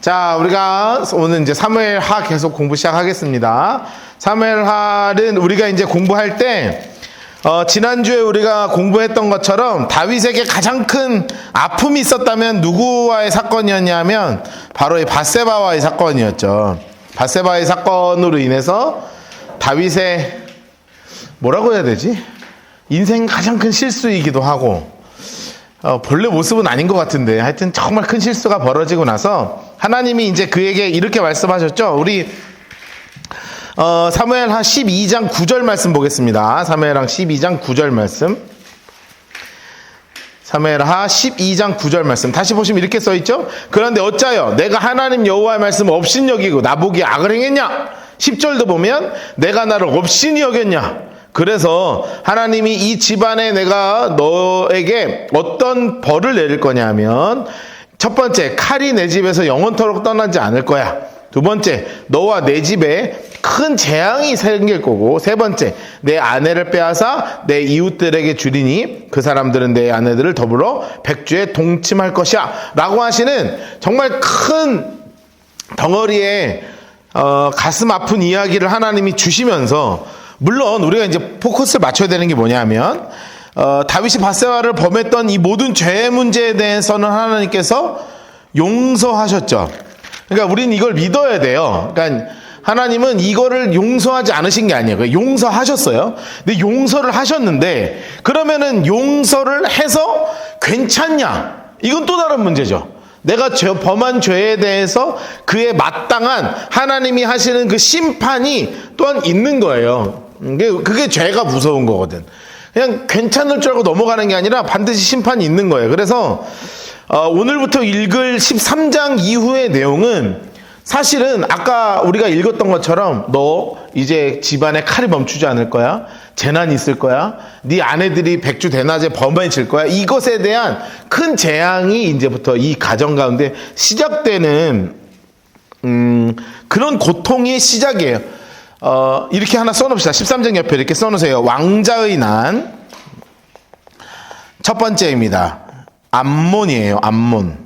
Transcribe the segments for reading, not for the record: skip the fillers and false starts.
자, 우리가 오늘 이제 사무엘하 계속 공부 시작하겠습니다. 사무엘하는 우리가 이제 공부할 때 지난주에 우리가 공부했던 것처럼 다윗에게 가장 큰 아픔이 있었다면 누구와의 사건이었냐면 바로 이 밧세바와의 사건이었죠. 밧세바의 사건으로 인해서 다윗의 뭐라고 해야 되지? 인생 가장 큰 실수이기도 하고 본래 모습은 아닌 것 같은데 하여튼 정말 큰 실수가 벌어지고 나서 하나님이 이제 그에게 이렇게 말씀하셨죠. 우리 사무엘하 12장 9절 말씀 보겠습니다. 사무엘하 12장 9절 말씀. 사무엘하 12장 9절 말씀. 다시 보시면 이렇게 써있죠. 그런데 어찌하여 내가 하나님 여호와의 말씀을 업신 여기고 나보기에 악을 행했냐. 10절도 보면 내가 나를 업신이 여겼냐. 그래서 하나님이 이 집안에 내가 너에게 어떤 벌을 내릴 거냐면 첫 번째, 칼이 내 집에서 영원토록 떠나지 않을 거야. 두 번째, 너와 내 집에 큰 재앙이 생길 거고, 세 번째, 내 아내를 빼앗아 내 이웃들에게 주리니 그 사람들은 내 아내들을 더불어 백주에 동침할 것이야 라고 하시는 정말 큰 덩어리의 가슴 아픈 이야기를 하나님이 주시면서, 물론 우리가 이제 포커스를 맞춰야 되는 게 뭐냐면 다윗이 밧세바를 범했던 이 모든 죄의 문제에 대해서는 하나님께서 용서하셨죠. 그러니까 우리는 이걸 믿어야 돼요. 그러니까 하나님은 이거를 용서하지 않으신 게 아니에요. 용서하셨어요. 근데 용서를 하셨는데 그러면은 용서를 해서 괜찮냐? 이건 또 다른 문제죠. 내가 범한 죄에 대해서 그에 마땅한 하나님이 하시는 그 심판이 또한 있는 거예요. 그게 죄가 무서운 거거든. 그냥 괜찮을 줄 알고 넘어가는 게 아니라 반드시 심판이 있는 거예요. 그래서 오늘부터 읽을 13장 이후의 내용은 사실은 아까 우리가 읽었던 것처럼 너 이제 집안에 칼이 멈추지 않을 거야. 재난이 있을 거야. 네 아내들이 백주 대낮에 범해질 거야. 이것에 대한 큰 재앙이 이제부터 이 가정 가운데 시작되는 그런 고통의 시작이에요. 이렇게 하나 써놓읍시다. 13장 옆에 이렇게 써놓으세요. 왕자의 난 첫 번째입니다. 암몬이에요. 암몬.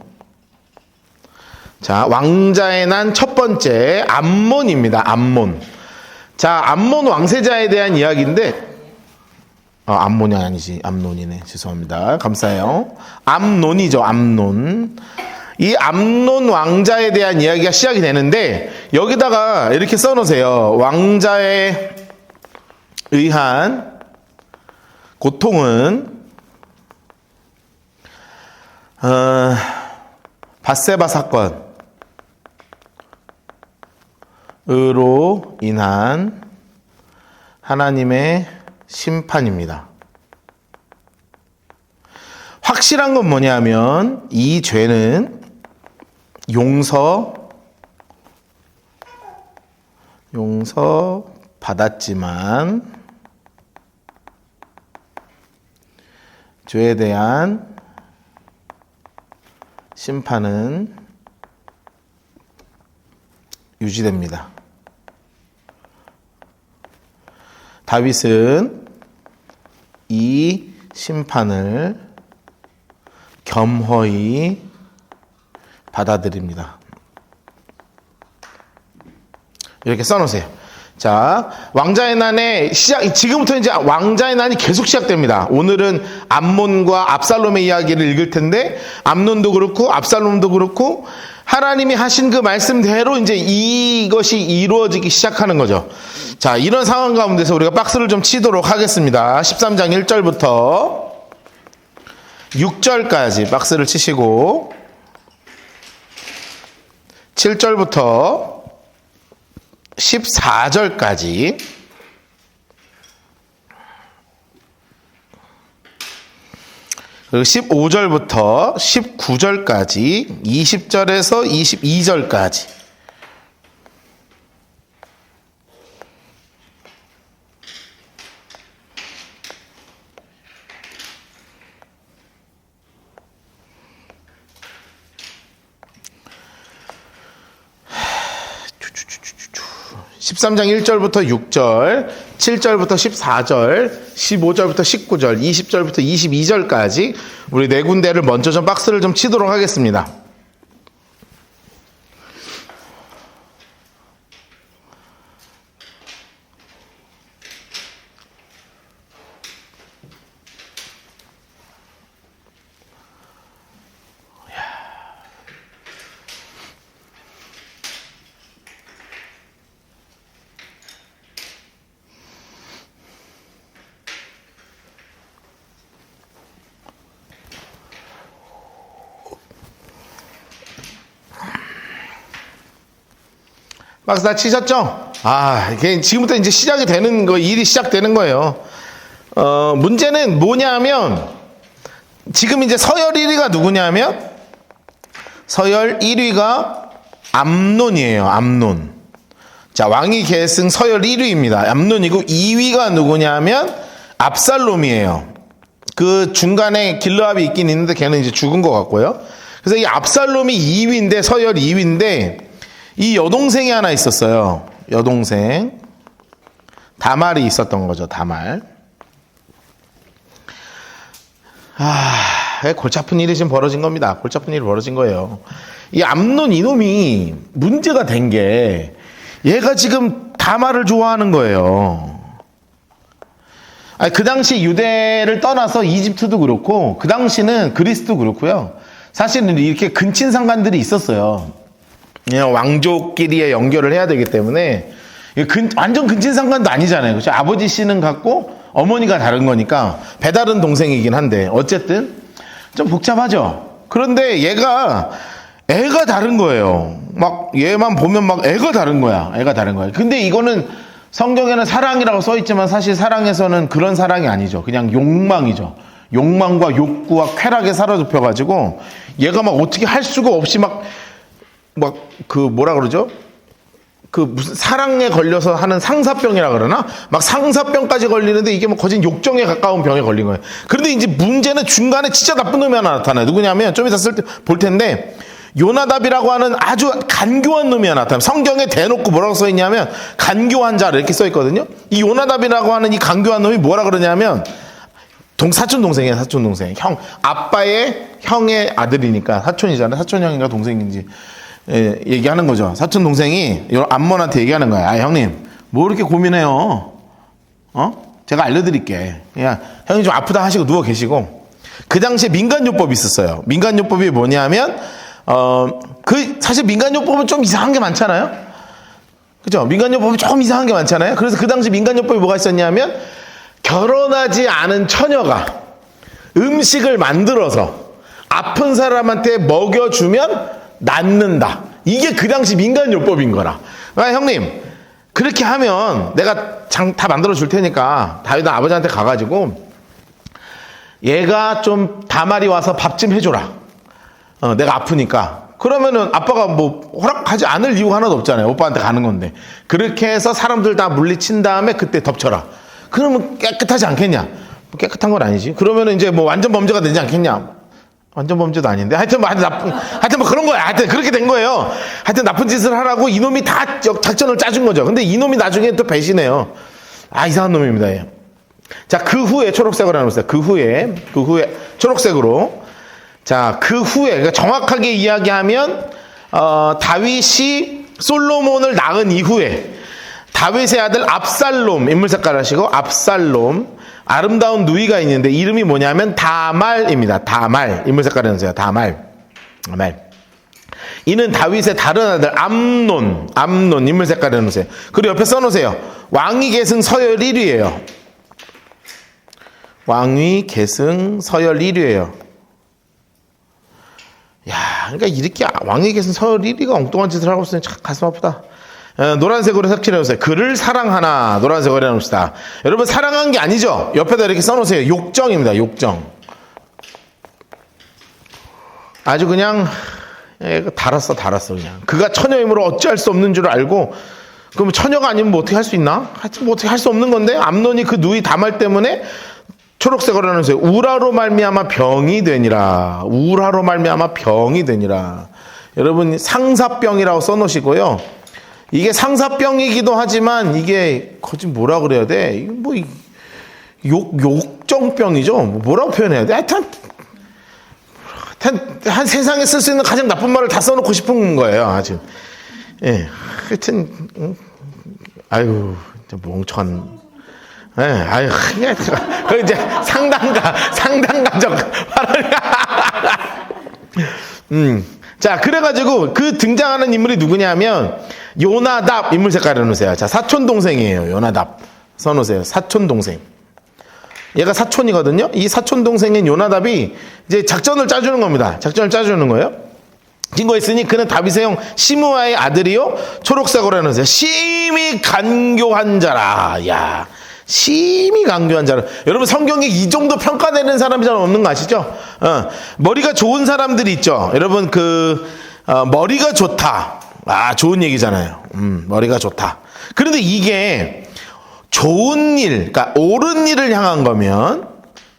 자, 왕자의 난 첫 번째 암몬입니다. 암몬. 자, 암몬 왕세자에 대한 이야기인데 암몬이 아니지. 암논이네. 죄송합니다. 감사해요. 암논이죠. 암논. 이 암논 왕자에 대한 이야기가 시작이 되는데 여기다가 이렇게 써놓으세요. 왕자에 의한 고통은 밧세바 사건으로 인한 하나님의 심판입니다. 확실한 건 뭐냐면 이 죄는 용서 받았지만 죄에 대한 심판은 유지됩니다. 다윗은 이 심판을 겸허히 받아들입니다. 이렇게 써놓으세요. 자, 왕자의 난의 시작, 지금부터 이제 왕자의 난이 계속 시작됩니다. 오늘은 암몬과 압살롬의 이야기를 읽을 텐데, 암논도 그렇고, 압살롬도 그렇고, 하나님이 하신 그 말씀대로 이제 이것이 이루어지기 시작하는 거죠. 자, 이런 상황 가운데서 우리가 박스를 좀 치도록 하겠습니다. 13장 1절부터 6절까지 박스를 치시고, 7절부터 14절까지 그리고 15절부터 19절까지 20절에서 22절까지 (13장 1절부터 6절) 7절부터 14절, 15절부터 19절, 20절부터 22절까지 우리 네 군데를 먼저 좀 박스를 좀 치도록 하겠습니다. 박스 다 치셨죠? 이게 지금부터 이제 시작이 되는 거, 일이 시작되는 거예요. 문제는 뭐냐면, 지금 이제 서열 1위가 누구냐면, 서열 1위가 암논이에요, 암논. 자, 왕위 계승 서열 1위입니다. 암논이고, 2위가 누구냐면, 압살롬이에요. 그 중간에 길르압이 있긴 있는데, 걔는 이제 죽은 것 같고요. 그래서 이 압살롬이 2위인데, 서열 2위인데, 이 여동생이 하나 있었어요. 여동생. 다말이 있었던 거죠, 다말. 골치 아픈 일이 지금 벌어진 겁니다. 골치 아픈 일이 벌어진 거예요. 이 암논 이놈이 문제가 된 게, 얘가 지금 다말을 좋아하는 거예요. 그 당시 유대를 떠나서 이집트도 그렇고, 그 당시는 그리스도 그렇고요. 사실은 이렇게 근친 상간들이 있었어요. 왕족끼리의 연결을 해야 되기 때문에 완전 근친상간도 아니잖아요. 그렇죠? 아버지 씨는 같고 어머니가 다른 거니까 배다른 동생이긴 한데 어쨌든 좀 복잡하죠. 그런데 얘가 애가 다른 거예요. 막 얘만 보면 막 애가 다른 거야. 애가 다른 거야. 근데 이거는 성경에는 사랑이라고 써 있지만 사실 사랑에서는 그런 사랑이 아니죠. 그냥 욕망이죠. 욕망과 욕구와 쾌락에 사로잡혀가지고 얘가 막 어떻게 할 수가 없이 뭐라 그러죠? 무슨 사랑에 걸려서 하는 상사병이라 그러나? 막 상사병까지 걸리는데 이게 거진 욕정에 가까운 병에 걸린 거예요. 그런데 이제 문제는 중간에 진짜 나쁜 놈이 하나 나타나요. 누구냐면 좀 이따 볼 텐데, 요나답이라고 하는 아주 간교한 놈이 하나 나타나요. 성경에 대놓고 뭐라고 써 있냐면, 간교한 자를 이렇게 써 있거든요. 이 요나답이라고 하는 이 간교한 놈이 뭐라 그러냐면, 사촌 동생이에요, 사촌 동생. 아빠의 형의 아들이니까 사촌이잖아요. 사촌 형인가 동생인지. 얘기하는 거죠. 사촌 동생이 암몬한테 얘기하는 거야. 형님, 뭐 이렇게 고민해요? 제가 알려드릴게. 그냥 형님 좀 아프다 하시고 누워 계시고. 그 당시에 민간요법이 있었어요. 민간요법이 뭐냐면, 사실 민간요법은 좀 이상한 게 많잖아요. 그죠? 민간요법은 조금 이상한 게 많잖아요. 그래서 그 당시 민간요법이 뭐가 있었냐면, 결혼하지 않은 처녀가 음식을 만들어서 아픈 사람한테 먹여주면 낫는다. 이게 그 당시 민간요법인 거라. 형님, 그렇게 하면 내가 다 만들어 줄 테니까 다윗 아버지한테 가가지고 얘가 좀 다말이 와서 밥 좀 해줘라. 내가 아프니까. 그러면은 아빠가 뭐 허락하지 않을 이유가 하나도 없잖아요. 오빠한테 가는 건데. 그렇게 해서 사람들 다 물리친 다음에 그때 덮쳐라. 그러면 깨끗하지 않겠냐? 깨끗한 건 아니지. 그러면은 이제 뭐 완전 범죄가 되지 않겠냐? 완전 범죄도 아닌데. 하여튼 뭐 그런 거야. 하여튼 그렇게 된 거예요. 하여튼 나쁜 짓을 하라고 이놈이 다 작전을 짜준 거죠. 근데 이놈이 나중에 또 배신해요. 이상한 놈입니다. 얘. 자, 그 후에 초록색으로 해놓으세요. 그 후에 초록색으로. 자, 그 후에, 그러니까 정확하게 이야기하면, 다윗이 솔로몬을 낳은 이후에, 다윗의 아들 압살롬, 인물 색깔 하시고, 압살롬, 아름다운 누이가 있는데, 이름이 뭐냐면, 다말입니다. 다말. 인물 색깔 해놓으세요. 다말. 이는 다윗의 다른 아들, 암논, 인물 색깔 해놓으세요. 그리고 옆에 써놓으세요. 왕위 계승 서열 1위예요. 왕위 계승 서열 1위예요. 그러니까 이렇게 왕위 계승 서열 1위가 엉뚱한 짓을 하고 있으니 참 가슴 아프다. 노란색으로 색칠해놓으세요. 그를 사랑하나. 노란색으로 해놓읍시다. 여러분, 사랑한 게 아니죠? 옆에다 이렇게 써놓으세요. 욕정입니다. 욕정. 아주 그냥 달았어 그냥. 그가 처녀이므로 어찌할 수 없는 줄 알고. 그럼 처녀가 아니면 뭐 어떻게 할 수 있나? 하여튼 뭐 어떻게 할 수 없는 건데, 암논이 그 누이 다말 때문에 초록색으로 해놓으세요. 우라로 말미암아 병이 되니라. 우라로 말미암아 병이 되니라. 여러분, 상사병이라고 써놓으시고요. 이게 상사병이기도 하지만 이게 거짓 뭐라 그래야 돼? 이거 뭐 욕정병이죠. 뭐라고 표현해야 돼? 하여튼 한 세상에 쓸 수 있는 가장 나쁜 말을 다 써놓고 싶은 거예요. 아주. 하여튼 아유, 멍청한. 그 이제 상당가적 발언이. 자, 그래가지고 그 등장하는 인물이 누구냐면 요나답. 인물 색깔 해놓으세요. 자, 사촌 동생이에요. 요나답 써놓으세요. 사촌 동생. 얘가 사촌이거든요. 이 사촌 동생인 요나답이 이제 작전을 짜주는 겁니다. 작전을 짜주는 거예요. 증거했으니 그는 다윗의 형 시므아의 아들이요 초록색으로 해놓으세요. 심히 간교한 자라. 야, 심히 간교한 자라. 여러분 성경에 이 정도 평가되는 사람이 잘 없는 거 아시죠? 머리가 좋은 사람들이 있죠. 여러분 머리가 좋다. 아, 좋은 얘기잖아요. 머리가 좋다. 그런데 이게 좋은 일, 그러니까 옳은 일을 향한 거면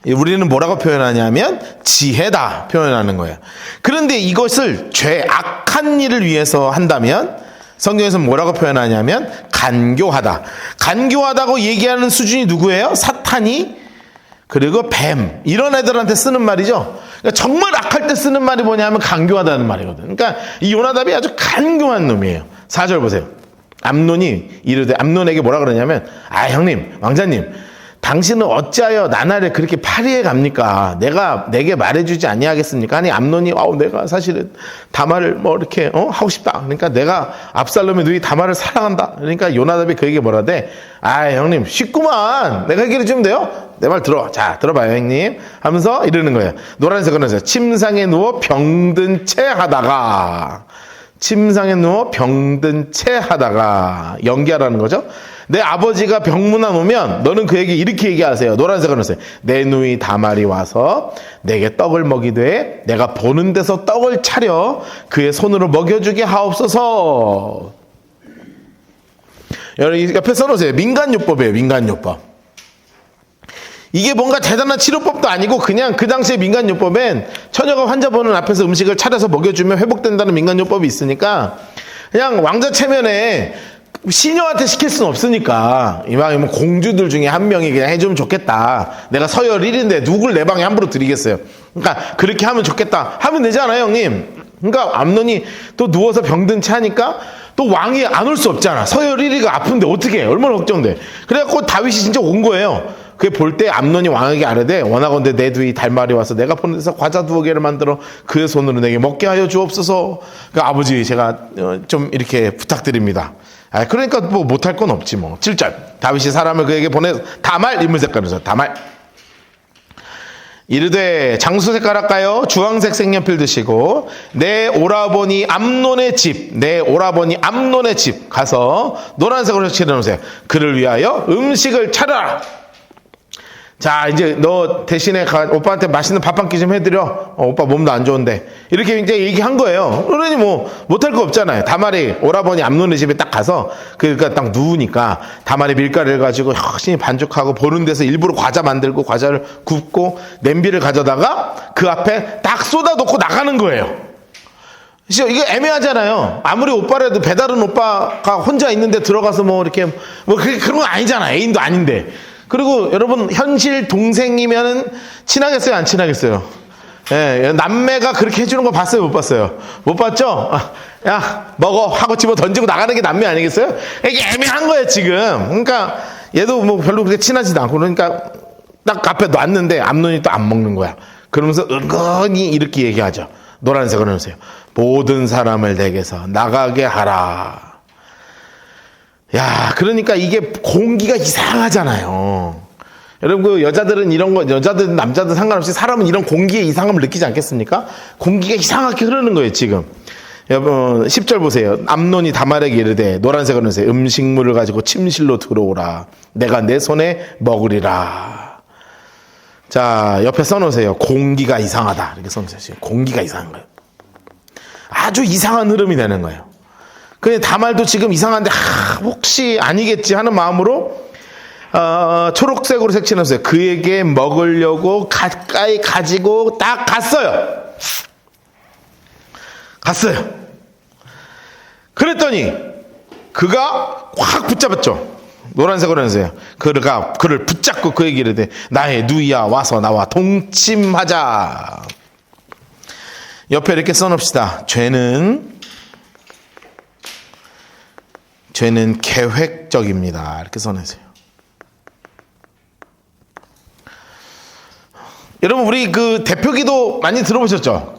우리는 뭐라고 표현하냐면 지혜다 표현하는 거예요. 그런데 이것을 악한 일을 위해서 한다면 성경에서 뭐라고 표현하냐면 간교하다. 간교하다고 얘기하는 수준이 누구예요? 사탄이, 그리고 뱀, 이런 애들한테 쓰는 말이죠. 그러니까 정말 악할 때 쓰는 말이 뭐냐면 간교하다는 말이거든. 그러니까 이 요나답이 아주 간교한 놈이에요. 4절 보세요. 암논이 이르되, 암논에게 뭐라 그러냐면, 아, 형님, 왕자님, 당신은 어찌하여 나날에 그렇게 파리해 갑니까? 내게 말해주지 아니하겠습니까? 아니, 암논이, 내가 사실은 다말을 뭐 이렇게, 하고 싶다. 그러니까 내가 압살롬의 누이 다말을 사랑한다. 그러니까 요나답이 그에게 뭐라대? 아, 형님, 쉽구만. 내가 얘기를 해주면 돼요? 내 말 들어. 자, 들어봐요, 형님. 하면서 이러는 거예요. 노란색은 하세요. 침상에 누워 병든 채 하다가, 침상에 누워 병든 채 하다가, 연기하라는 거죠. 내 아버지가 병문안 오면 너는 그에게 이렇게 얘기하세요. 노란색을 하세요. 내 누이 다말이 와서 내게 떡을 먹이되 내가 보는 데서 떡을 차려 그의 손으로 먹여주게 하옵소서. 여러분 옆에 써놓으세요. 민간요법이에요. 민간요법. 이게 뭔가 대단한 치료법도 아니고 그냥 그 당시에 민간요법엔 처녀가 환자 보는 앞에서 음식을 차려서 먹여주면 회복된다는 민간요법이 있으니까 그냥 왕자 체면에 시녀한테 시킬 수는 없으니까 이왕이면 공주들 중에 한 명이 그냥 해주면 좋겠다. 내가 서열 1인데 누굴 내 방에 함부로 드리겠어요. 그러니까 그렇게 하면 좋겠다 하면 되지 않아요, 형님? 그러니까 암논이 또 누워서 병든 채 하니까 또 왕이 안 올 수 없잖아. 서열 1위가 아픈데 어떻게 해? 얼마나 걱정돼. 그래갖고 다윗이 진짜 온 거예요. 그게 볼 때 암논이 왕에게 아뢰되 원하건대 내 두이 달말이 와서 내가 보는 데서 과자 2개를 만들어 그의 손으로 내게 먹게 하여 주옵소서. 그러니까 아버지 제가 좀 이렇게 부탁드립니다. 그러니까 뭐 못할 건 없지 뭐. 7절 다윗이 사람을 그에게 보내서 다말, 인물 색깔에서 다말 이르되 장수 색깔 할까요? 주황색 색연필 드시고 내 오라버니 암논의 집 가서 노란색으로 칠해 놓으세요. 그를 위하여 음식을 차려라. 자, 이제 너 대신에 오빠한테 맛있는 밥 한 끼 좀 해드려. 오빠 몸도 안 좋은데. 이렇게 이제 얘기한 거예요. 그러니 뭐, 못할 거 없잖아요. 다말이 오라버니 암논의 집에 딱 가서, 그러니까 딱 누우니까, 다말이 밀가루를 가지고 열심히 반죽하고, 보는 데서 일부러 과자 만들고, 과자를 굽고, 냄비를 가져다가, 그 앞에 딱 쏟아놓고 나가는 거예요. 이거 애매하잖아요. 아무리 오빠라도 배다른 오빠가 혼자 있는데 들어가서 뭐 이렇게, 뭐 그런 건 아니잖아. 애인도 아닌데. 그리고 여러분 현실 동생이면은 친하겠어요, 안 친하겠어요? 예, 남매가 그렇게 해주는 거 봤어요, 못 봤어요? 못 봤죠? 야, 먹어 하고 집어 던지고 나가는 게 남매 아니겠어요? 이게 애매한 거예요 지금. 그러니까 얘도 뭐 별로 그렇게 친하지도 않고 그러니까 딱 앞에 놨는데 암논이 또 안 먹는 거야. 그러면서 은근히 이렇게 얘기하죠. 노란색으로 해주세요. 모든 사람을 내게서 나가게 하라. 야, 그러니까 이게 공기가 이상하잖아요. 여러분, 그 여자들은 이런 거, 여자든 남자든 상관없이 사람은 이런 공기의 이상함을 느끼지 않겠습니까? 공기가 이상하게 흐르는 거예요, 지금. 여러분, 10절 보세요. 암논이 다말에게 이르되, 노란색을 넣으세요. 음식물을 가지고 침실로 들어오라. 내가 내 손에 먹으리라. 자, 옆에 써놓으세요. 공기가 이상하다. 이렇게 써놓으세요. 공기가 이상한 거예요. 아주 이상한 흐름이 되는 거예요. 근데 다말도 지금 이상한데 혹시 아니겠지 하는 마음으로 초록색으로 색칠해놨어요. 그에게 먹으려고 가까이 가지고 딱 갔어요. 그랬더니 그가 확 붙잡았죠. 노란색으로 해주세요. 그를 붙잡고 그에게 이르되 나의 누이야 와서 나와 동침하자. 옆에 이렇게 써놓읍시다. 죄는 계획적입니다. 이렇게 써내세요. 여러분 우리 그 대표기도 많이 들어보셨죠?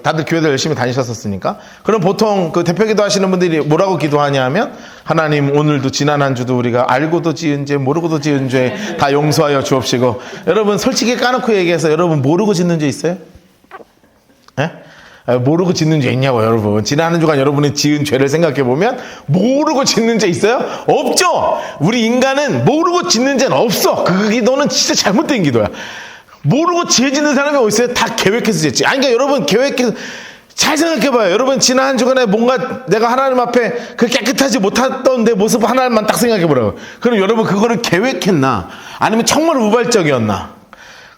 다들 교회들 열심히 다니셨었으니까. 그럼 보통 그 대표기도 하시는 분들이 뭐라고 기도하냐 하면 하나님 오늘도 지난 한 주도 우리가 알고도 지은 죄 모르고도 지은 죄 다 용서하여 주옵시고. 여러분 솔직히 까놓고 얘기해서 여러분 모르고 짓는 죄 있어요? 예? 모르고 짓는 죄 있냐고, 여러분. 지난 한 주간 여러분이 지은 죄를 생각해보면 모르고 짓는 죄 있어요? 없죠. 우리 인간은 모르고 짓는 죄는 없어. 그 기도는 진짜 잘못된 기도야. 모르고 죄 짓는 사람이 어디 있어요? 다 계획해서 짓지. 아니, 그러니까 여러분 계획해서 잘 생각해봐요. 여러분 지난 한 주간에 뭔가 내가 하나님 앞에 그 깨끗하지 못했던 내 모습 하나만 딱 생각해보라고. 그럼 여러분 그거를 계획했나? 아니면 정말 우발적이었나?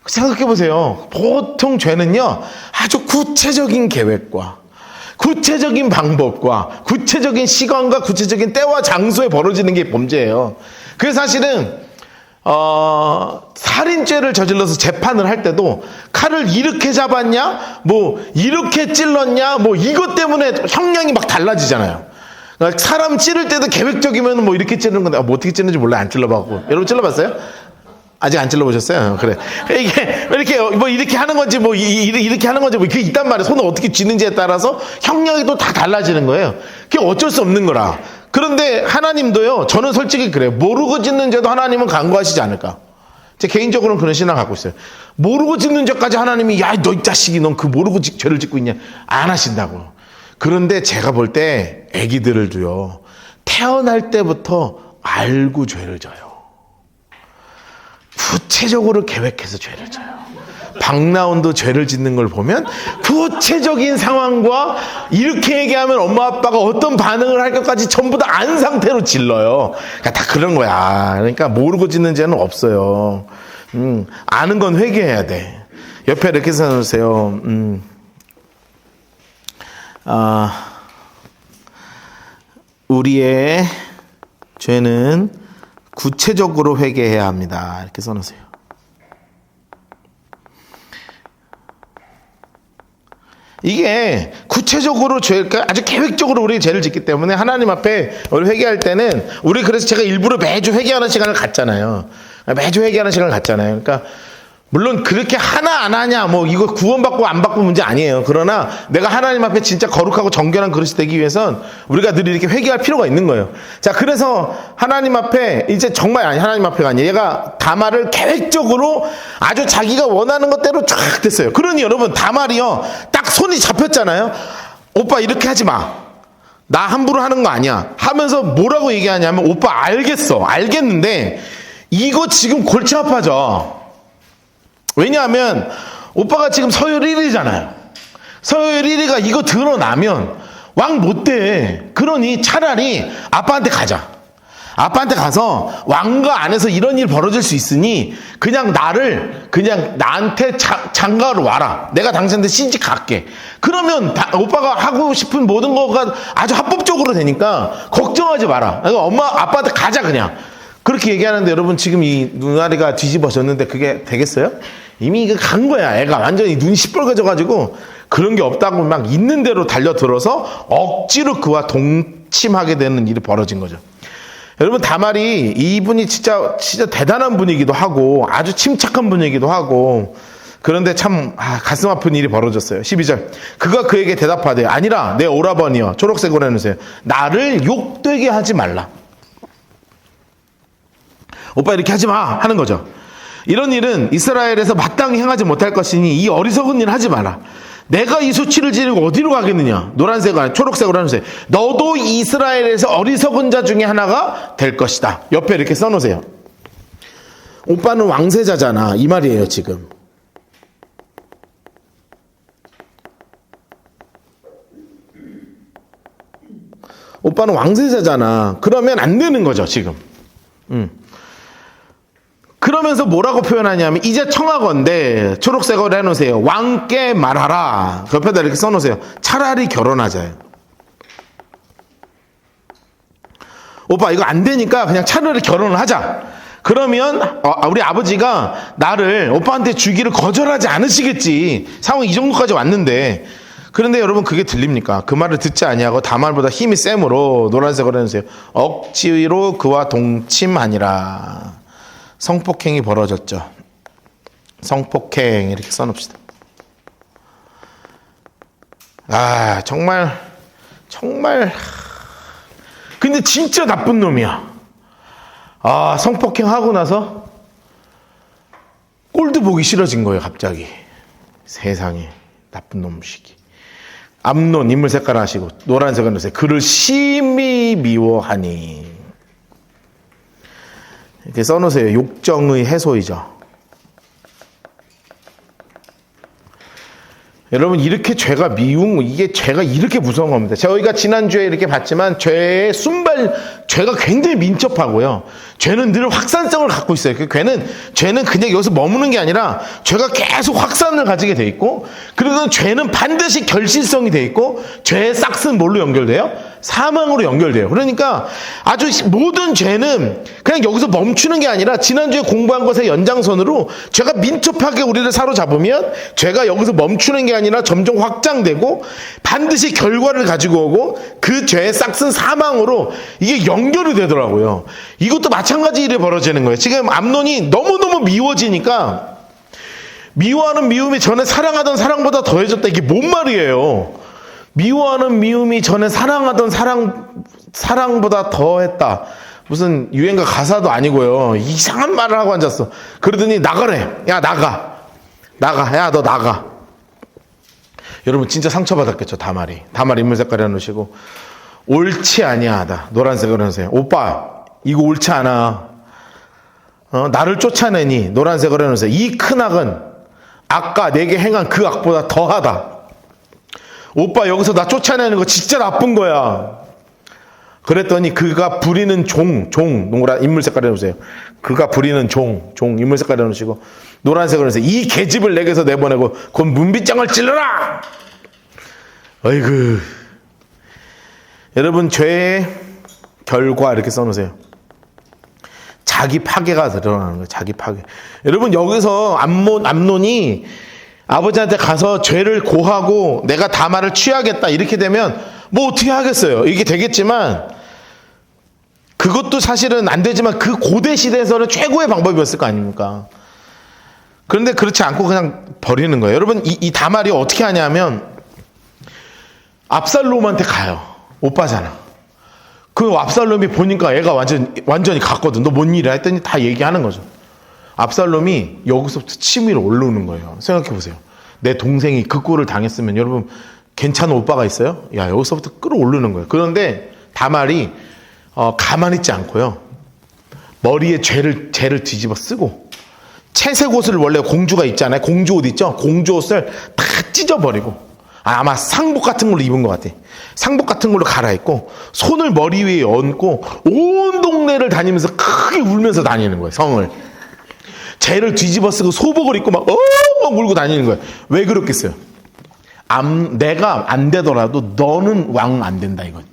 생각해보세요. 보통 죄는요, 아주 구체적인 계획과 구체적인 방법과 구체적인 시간과 구체적인 때와 장소에 벌어지는 게 범죄예요. 그래서 사실은 살인죄를 저질러서 재판을 할 때도 칼을 이렇게 잡았냐, 뭐 이렇게 찔렀냐, 뭐 이것 때문에 형량이 막 달라지잖아요. 그러니까 사람 찌를 때도 계획적이면 뭐 이렇게 찌르는 건데, 뭐 어떻게 찌르는지 몰라. 안 찔러봤고. 여러분 찔러봤어요? 아직 안 찔러보셨어요? 그래. 이게 이렇게 뭐 이렇게 하는 건지 뭐 이렇게 하는 건지 뭐 그게 있단 말이에요. 손을 어떻게 쥐는지에 따라서 형량이 또 다 달라지는 거예요. 그게 어쩔 수 없는 거라. 그런데 하나님도요, 저는 솔직히 그래요. 모르고 짓는 죄도 하나님은 간구하시지 않을까. 제 개인적으로는 그런 신앙을 갖고 있어요. 모르고 짓는 죄까지 하나님이, 야, 너 이 자식이 넌 그 모르고 죄를 짓고 있냐. 안 하신다고. 그런데 제가 볼 때 애기들을도요, 태어날 때부터 알고 죄를 져요. 구체적으로 계획해서 죄를 져요. 박나온도 죄를 짓는 걸 보면 구체적인 상황과 이렇게 얘기하면 엄마 아빠가 어떤 반응을 할 것까지 전부 다 안 상태로 질러요. 그러니까 다 그런 거야. 그러니까 모르고 짓는 죄는 없어요. 아는 건 회개해야 돼. 옆에 이렇게 써놓으세요. 우리의 죄는 구체적으로 회개해야 합니다. 이렇게 써놓으세요. 이게 구체적으로 그러니까 아주 계획적으로 우리 죄를 짓기 때문에 하나님 앞에 우리 회개할 때는, 우리 그래서 제가 일부러 매주 회개하는 시간을 갖잖아요. 매주 회개하는 시간을 갖잖아요. 그러니까 물론 그렇게 하나 안 하냐, 뭐 이거 구원받고 안 받고 문제 아니에요. 그러나 내가 하나님 앞에 진짜 거룩하고 정결한 그릇이 되기 위해선 우리가 늘 이렇게 회개할 필요가 있는 거예요. 자, 그래서 하나님 앞에 이제 정말, 아니 하나님 앞에가 아니에요. 얘가 다말을 계획적으로 아주 자기가 원하는 것대로 쫙 됐어요. 그러니 여러분, 다말이요, 딱 손이 잡혔잖아요. 오빠 이렇게 하지 마, 나 함부로 하는 거 아니야 하면서 뭐라고 얘기하냐면, 오빠 알겠는데 이거 지금 골치 아파져. 왜냐하면 오빠가 지금 서열 1위잖아요. 서열 1위가 이거 드러나면 왕 못 돼. 그러니 차라리 아빠한테 가자. 아빠한테 가서 왕가 안에서 이런 일 벌어질 수 있으니 그냥 나한테 장가로 와라. 내가 당신한테 시집 갈게. 그러면 오빠가 하고 싶은 모든 거가 아주 합법적으로 되니까 걱정하지 마라. 엄마 아빠한테 가자 그냥. 그렇게 얘기하는데 여러분, 지금 이 눈알이가 뒤집어졌는데 그게 되겠어요? 이미 이거 간 거야. 애가 완전히 눈이 시뻘개져가지고 그런 게 없다고 막 있는 대로 달려들어서 억지로 그와 동침하게 되는 일이 벌어진 거죠. 여러분, 다말이 이분이 진짜 대단한 분이기도 하고 아주 침착한 분이기도 하고, 그런데 참 가슴 아픈 일이 벌어졌어요. 12절. 그가 그에게 대답하되, 아니라 내 오라버니여, 초록색으로 해놓으세요. 나를 욕되게 하지 말라. 오빠 이렇게 하지 마 하는 거죠. 이런 일은 이스라엘에서 마땅히 행하지 못할 것이니 이 어리석은 일 하지 마라. 내가 이 수치를 지르고 어디로 가겠느냐. 노란색으로 아니 초록색으로 해놓으세요. 너도 이스라엘에서 어리석은 자 중에 하나가 될 것이다. 옆에 이렇게 써놓으세요. 오빠는 왕세자잖아, 이 말이에요 지금. 오빠는 왕세자잖아. 그러면 안 되는 거죠 지금. 그러면서 뭐라고 표현하냐면, 이제 청하건대, 초록색으로 해놓으세요. 왕께 말하라. 그 옆에다 이렇게 써놓으세요. 차라리 결혼하자요. 오빠 이거 안 되니까 그냥 차라리 결혼을 하자. 그러면 우리 아버지가 나를 오빠한테 주기를 거절하지 않으시겠지. 상황이 이 정도까지 왔는데. 그런데 여러분, 그게 들립니까? 그 말을 듣지 아니하고 다말보다 힘이 셈으로, 노란색으로 해놓으세요. 억지로 그와 동침하니라. 성폭행이 벌어졌죠. 성폭행 이렇게 써놓읍시다. 정말 근데 진짜 나쁜 놈이야. 성폭행 하고 나서 꼴도 보기 싫어진 거예요 갑자기. 세상에, 나쁜 놈식이. 암논 인물 색깔 하시고 노란색은 넣으세요. 그를 심히 미워하니. 이렇게 써놓으세요. 욕정의 해소이죠. 여러분, 이렇게 죄가 미운, 이게 죄가 이렇게 무서운 겁니다. 저희가 지난주에 이렇게 봤지만 죄가 굉장히 민첩하고요. 죄는 늘 확산성을 갖고 있어요. 죄는 그냥 여기서 머무는 게 아니라 죄가 계속 확산을 가지게 돼 있고, 그리고 죄는 반드시 결실성이 돼 있고, 죄의 싹스는 뭘로 연결돼요? 사망으로 연결돼요. 그러니까 아주 모든 죄는 그냥 여기서 멈추는 게 아니라 지난주에 공부한 것의 연장선으로 죄가 민첩하게 우리를 사로잡으면 죄가 여기서 멈추는 게 아니라 점점 확장되고 반드시 결과를 가지고 오고 그 죄의 싹슨 사망으로 이게 연결이 되더라고요. 이것도 마찬가지 일이 벌어지는 거예요. 지금 암논이 너무너무 미워지니까 미워하는 미움이 전에 사랑하던 사랑보다 더해졌다. 이게 뭔 말이에요? 미워하는 미움이 전에 사랑하던 사랑보다 더했다. 무슨 유행가 가사도 아니고요. 이상한 말을 하고 앉았어. 그러더니 나가래. 야, 나가. 야, 너 나가. 여러분 진짜 상처받았겠죠. 다말이 인물 색깔을 해놓으시고 옳지 아니하다. 노란색으로 해놓으세요. 오빠 이거 옳지 않아. 나를 쫓아내니. 노란색으로 해놓으세요. 이 큰 악은 아까 내게 행한 그 악보다 더하다. 오빠 여기서 나 쫓아내는 거 진짜 나쁜 거야. 그랬더니 그가 부리는 노란 인물 색깔 해놓으세요. 그가 부리는 인물 색깔 해놓으시고 노란색으로 해서 이 계집을 내게서 내보내고 곧 문빗장을 찔러라. 어이구. 여러분 죄의 결과 이렇게 써놓으세요. 자기 파괴가 드러나는 거예요. 자기 파괴. 여러분 여기서 암논이 아버지한테 가서 죄를 고하고 내가 다말을 취하겠다 이렇게 되면 뭐 어떻게 하겠어요. 이게 되겠지만 그것도 사실은 안 되지만 그 고대 시대에서는 최고의 방법이었을 거 아닙니까? 그런데 그렇지 않고 그냥 버리는 거예요. 여러분 이 다말이 어떻게 하냐면 압살롬한테 가요. 오빠잖아. 그 압살롬이 보니까 애가 완전히 갔거든. 너 뭔 일이야? 했더니 다 얘기하는 거죠. 압살롬이 여기서부터 치밀어 올라오는 거예요. 생각해보세요. 내 동생이 그 꼴을 당했으면 여러분 괜찮은 오빠가 있어요? 야, 여기서부터 끌어오르는 거예요. 그런데 다말이 가만히 있지 않고요. 머리에 죄를 뒤집어 쓰고 채색 옷을 원래 공주가 입잖아요. 공주 옷 있죠? 공주 옷을 다 찢어버리고 아마 상복 같은 걸로 입은 것 같아. 상복 같은 걸로 갈아입고 손을 머리 위에 얹고 온 동네를 다니면서 크게 울면서 다니는 거예요. 성을. 죄를 뒤집어 쓰고 소복을 입고 막 울고 다니는 거예요. 왜 그렇겠어요? 내가 안 되더라도 너는 왕 안 된다 이거죠.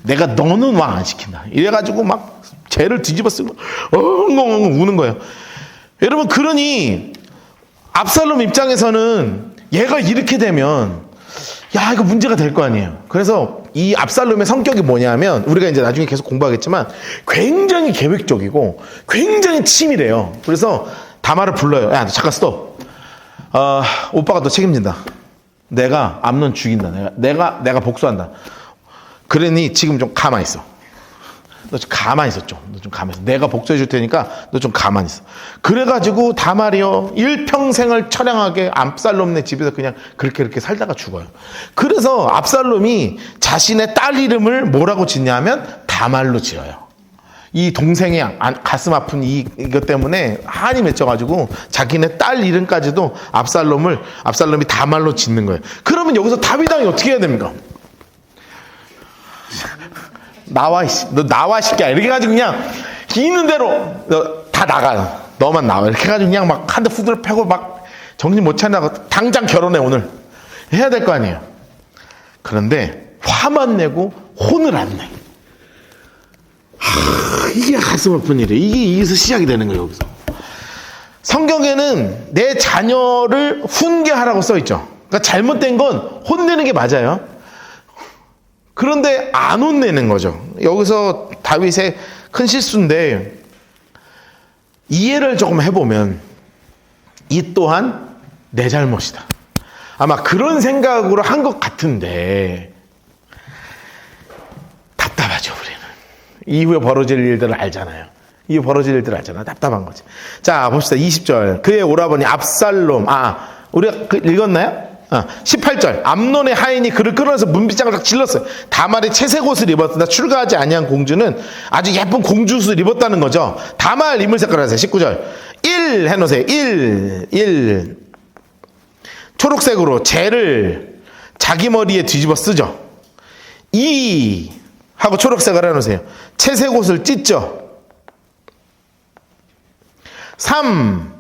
내가 너는 왕 안 시킨다. 이래가지고 막 죄를 뒤집어 쓰고 우는 거예요. 여러분 그러니 압살롬 입장에서는 얘가 이렇게 되면 야 이거 문제가 될 거 아니에요. 그래서 이 압살롬의 성격이 뭐냐면 우리가 이제 나중에 계속 공부하겠지만 굉장히 계획적이고 굉장히 치밀해요. 그래서 다말을 불러요. 야, 너 잠깐 스톱. 오빠가 너 책임진다. 내가 암논 죽인다. 내가 복수한다. 그러니 지금 좀 가만히 있어. 너 좀 가만히 있어 좀. 너 좀 가만히 있어. 내가 복수해 줄 테니까 너 좀 가만히 있어. 그래가지고 다말이요 일평생을 처량하게 압살롬네 집에서 그냥 그렇게 살다가 죽어요. 그래서 압살롬이 자신의 딸 이름을 뭐라고 짓냐면 다말로 지어요. 이 동생의 가슴 아픈 이것 때문에 한이 맺혀가지고 자기네 딸 이름까지도 압살롬이 다말로 짓는 거예요. 그러면 여기서 다윗 왕이 어떻게 해야 됩니까? 너 나와 시끼야 이렇게 해가지고 그냥 있는 대로 너 다 나가. 너만 나와 이렇게 해가지고 그냥 막 한 대 후드를 패고 막 정신 못 차리다가 당장 결혼해 오늘 해야 될 거 아니에요. 그런데 화만 내고 혼을 안 내. 이게 가슴 아픈 일이에요. 이게 여기서 시작이 되는 거예요. 여기서 성경에는 내 자녀를 훈계하라고 써있죠. 그러니까 잘못된 건 혼내는 게 맞아요. 그런데 안 혼내는 거죠. 여기서 다윗의 큰 실수인데 이해를 조금 해보면 이 또한 내 잘못이다. 아마 그런 생각으로 한 것 같은데 답답하죠 우리는. 이후에 벌어질 일들을 알잖아요. 답답한 거지. 자 봅시다. 20절 그의 오라버니 압살롬. 우리가 읽었나요? 18절. 암논의 하인이 그를 끌어서 문빗장을 딱 질렀어요. 다말이 채색 옷을 입었으나 출가하지 아니한 공주는 아주 예쁜 공주옷을 입었다는 거죠. 다말 인물 색깔 하세요. 19절. 1 해놓으세요. 1. 초록색으로 재를 자기 머리에 뒤집어 쓰죠. 2 하고 초록색을 해놓으세요. 채색 옷을 찢죠. 3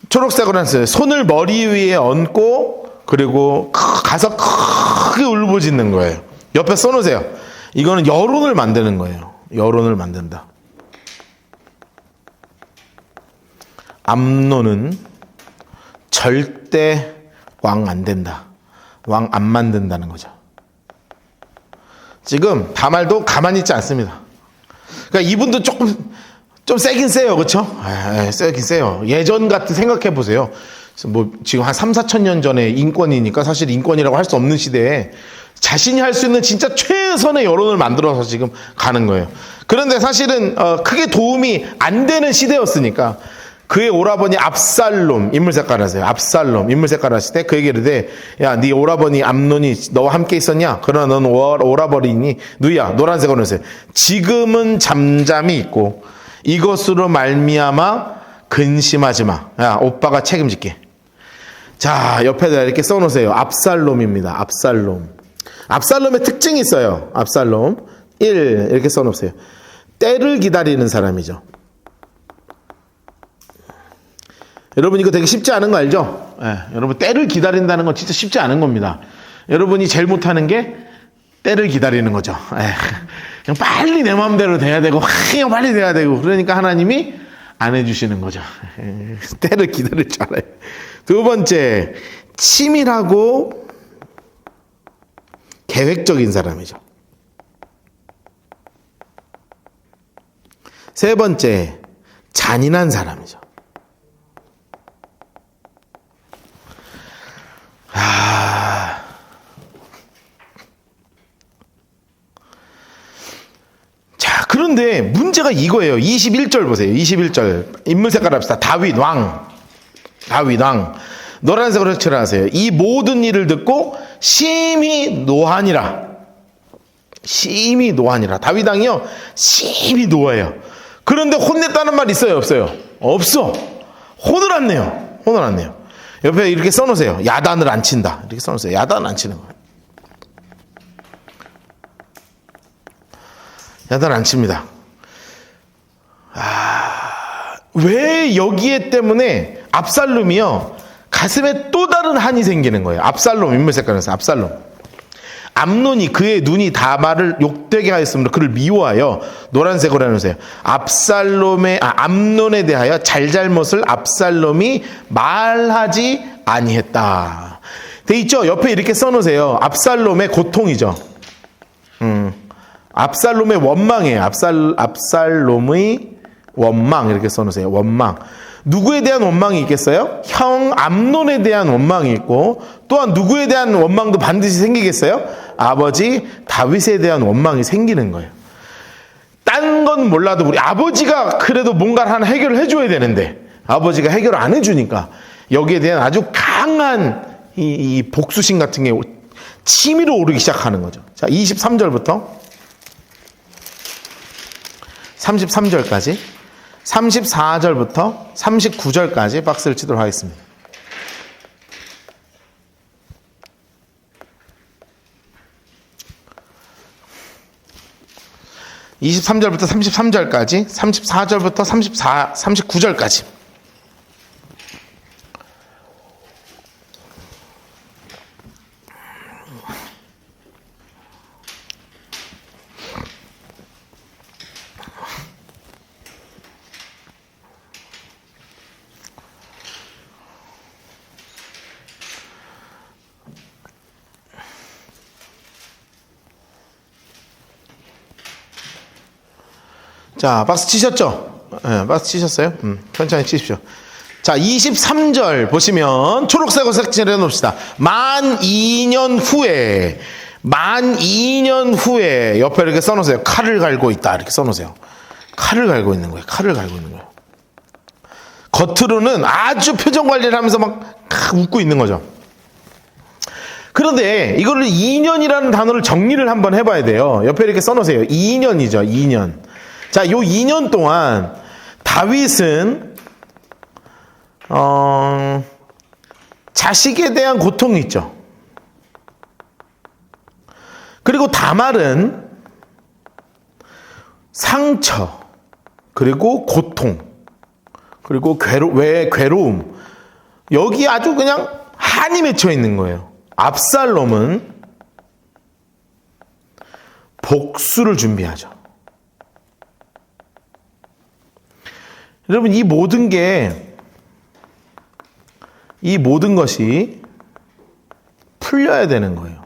초록색으로 해놓으세요. 손을 머리 위에 얹고 그리고 가서 크게 울부짖는 거예요. 옆에 써놓으세요. 이거는 여론을 만드는 거예요. 여론을 만든다. 암논은 절대 왕 안 된다. 왕 안 만든다는 거죠. 지금 다말도 가만히 있지 않습니다. 그러니까 이분도 좀 세긴 세요. 그렇죠? 세긴 세요. 예전 같은 생각해 보세요. 뭐 지금 한 3, 4천 년 전에 인권이니까 사실 인권이라고 할 수 없는 시대에 자신이 할 수 있는 진짜 최선의 여론을 만들어서 지금 가는 거예요. 그런데 사실은 크게 도움이 안 되는 시대였으니까 그의 오라버니 압살롬 인물 색깔 하세요. 압살롬 인물 색깔 하실 때 그 얘기를 해. 야, 네 오라버니 암논이 너와 함께 있었냐? 그러나 넌 오라버니니 누이야. 노란색으로 하세요. 지금은 잠잠히 있고 이것으로 말미암아 근심하지 마. 야, 오빠가 책임질게. 자, 옆에다 이렇게 써놓으세요. 압살롬입니다. 압살롬. 압살롬의 특징이 있어요. 압살롬 1 이렇게 써놓으세요. 때를 기다리는 사람이죠. 여러분 이거 되게 쉽지 않은 거 알죠? 여러분 때를 기다린다는 건 진짜 쉽지 않은 겁니다. 여러분이 제일 못하는 게 때를 기다리는 거죠. 그냥 빨리 내 마음대로 돼야 되고 그냥 빨리 돼야 되고 그러니까 하나님이 안 해주시는 거죠. 때를 기다릴 줄 알아요. 두 번째, 치밀하고 계획적인 사람이죠. 세 번째, 잔인한 사람이죠. 자, 그런데 문제가 이거예요. 21절 보세요. 21절. 인물 색깔 합시다. 다윗 왕. 노란색으로 칠하세요. 이 모든 일을 듣고 심히 노하니라. 다윗 왕이요. 심히 노해요. 그런데 혼냈다는 말 있어요? 없어요? 없어. 혼을 안 내요. 옆에 이렇게 써놓으세요. 야단을 안 친다. 이렇게 써놓으세요. 야단을 안 치는 거예요. 야단 안 칩니다. 왜 여기에 때문에 압살롬이요. 가슴에 또 다른 한이 생기는 거예요. 압살롬, 인물 색깔에서 압살롬. 암논이 그의 눈이 다말을 욕되게 하였으므로 그를 미워하여 노란색으로 해놓으세요. 암논에 대하여 잘잘못을 압살롬이 말하지 아니했다. 돼 있죠? 옆에 이렇게 써놓으세요. 압살롬의 고통이죠. 압살롬의 원망이에요. 압살롬의 원망 이렇게 써놓으세요. 원망. 누구에 대한 원망이 있겠어요? 형 암논에 대한 원망이 있고 또한 누구에 대한 원망도 반드시 생기겠어요? 아버지 다윗에 대한 원망이 생기는 거예요. 딴 건 몰라도 우리 아버지가 그래도 뭔가를 하나 해결을 해줘야 되는데 아버지가 해결을 안 해주니까 여기에 대한 아주 강한 이 복수심 같은 게 치밀어 오르기 시작하는 거죠. 자, 23절부터 33절까지 34절부터 39절까지 박스를 치도록 하겠습니다. (23절부터 33절까지) (34절부터 39절까지) 자, 박스 치셨죠? 네, 박스 치셨어요? 천천히 치십시오. 자, 23절 보시면 초록색으로 색칠해 놓읍시다. 만 2년 후에 옆에 이렇게 써놓으세요. 칼을 갈고 있다. 이렇게 써놓으세요. 칼을 갈고 있는 거예요. 겉으로는 아주 표정 관리를 하면서 막 웃고 있는 거죠. 그런데 이거를 2년이라는 단어를 정리를 한번 해봐야 돼요. 옆에 이렇게 써놓으세요. 2년이죠. 2년. 자, 요 2년 동안 다윗은 자식에 대한 고통이 있죠. 그리고 다말은 상처, 그리고 고통, 그리고 괴로움, 여기 아주 그냥 한이 맺혀 있는 거예요. 압살롬은 복수를 준비하죠. 여러분, 이 모든 것이 풀려야 되는 거예요.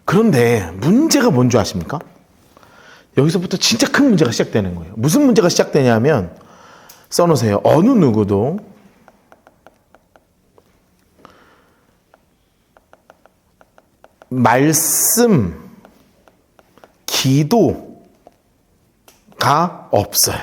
그런데 문제가 뭔지 아십니까? 여기서부터 진짜 큰 문제가 시작되는 거예요. 무슨 문제가 시작되냐면, 써놓으세요. 어느 누구도 말씀, 기도가 없어요.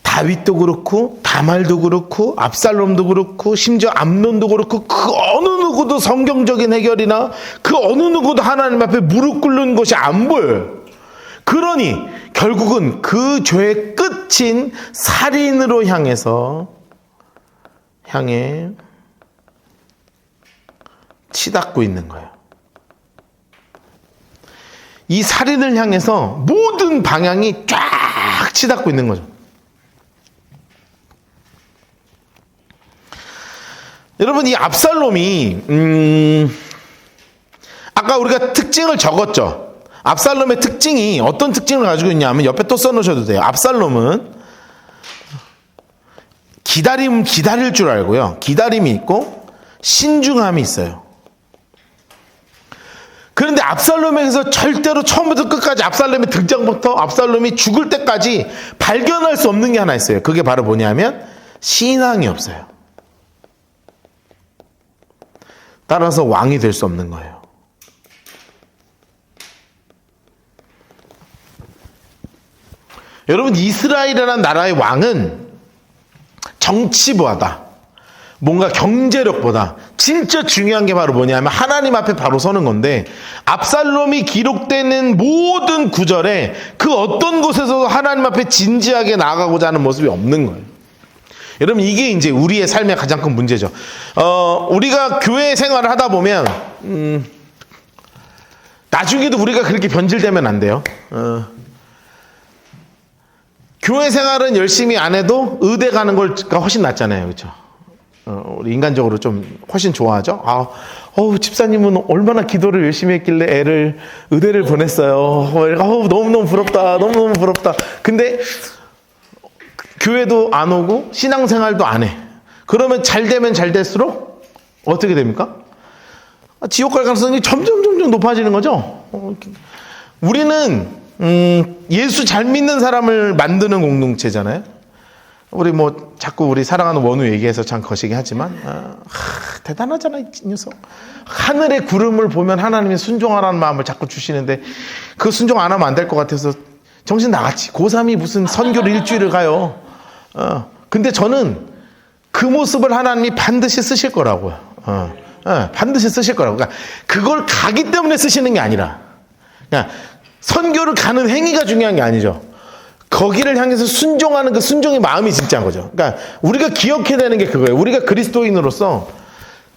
다윗도 그렇고 다말도 그렇고 압살롬도 그렇고 심지어 암논도 그렇고 그 어느 누구도 성경적인 해결이나 그 어느 누구도 하나님 앞에 무릎 꿇는 것이 안 보여요. 그러니 결국은 그 죄의 끝인 살인으로 향해 치닫고 있는 거예요. 이 살인을 향해서 모든 방향이 쫙 치닫고 있는 거죠. 여러분, 이 압살롬이 아까 우리가 특징을 적었죠. 압살롬의 특징이 어떤 특징을 가지고 있냐면 옆에 또 써놓으셔도 돼요. 압살롬은 기다릴 줄 알고요. 기다림이 있고 신중함이 있어요. 그런데 압살롬에게서 절대로 처음부터 끝까지 압살롬의 등장부터 압살롬이 죽을 때까지 발견할 수 없는 게 하나 있어요. 그게 바로 뭐냐면 신앙이 없어요. 따라서 왕이 될 수 없는 거예요. 여러분, 이스라엘이라는 나라의 왕은 정치보다 뭔가 경제력보다 진짜 중요한 게 바로 뭐냐면 하나님 앞에 바로 서는 건데, 압살롬이 기록되는 모든 구절에 그 어떤 곳에서도 하나님 앞에 진지하게 나아가고자 하는 모습이 없는 거예요. 여러분, 이게 이제 우리의 삶의 가장 큰 문제죠. 우리가 교회 생활을 하다 보면 나중에도 우리가 그렇게 변질되면 안 돼요. 교회 생활은 열심히 안 해도 의대 가는 가 훨씬 낫잖아요. 그렇죠? 우리 인간적으로 좀 훨씬 좋아하죠. 집사님은 얼마나 기도를 열심히 했길래 애를 의대를 보냈어요. 너무너무 부럽다. 너무너무 부럽다. 근데 교회도 안 오고 신앙생활도 안 해. 그러면 잘 되면 잘 될수록 어떻게 됩니까? 지옥 갈 가능성이 점점 높아지는 거죠. 우리는 예수 잘 믿는 사람을 만드는 공동체잖아요. 우리 자꾸 우리 사랑하는 원우 얘기해서 참 거시기 하지만 대단하잖아, 이 녀석. 하늘의 구름을 보면 하나님이 순종하라는 마음을 자꾸 주시는데 그 순종 안 하면 안 될 것 같아서 정신 나갔지. 고3이 무슨 선교를 일주일을 가요. 근데 저는 그 모습을 하나님이 반드시 쓰실 거라고요. 반드시 쓰실 거라고. 그러니까 그걸 가기 때문에 쓰시는 게 아니라, 그냥 선교를 가는 행위가 중요한 게 아니죠. 거기를 향해서 순종하는 그 순종의 마음이 진짜인 거죠. 그러니까 우리가 기억해야 되는 게 그거예요. 우리가 그리스도인으로서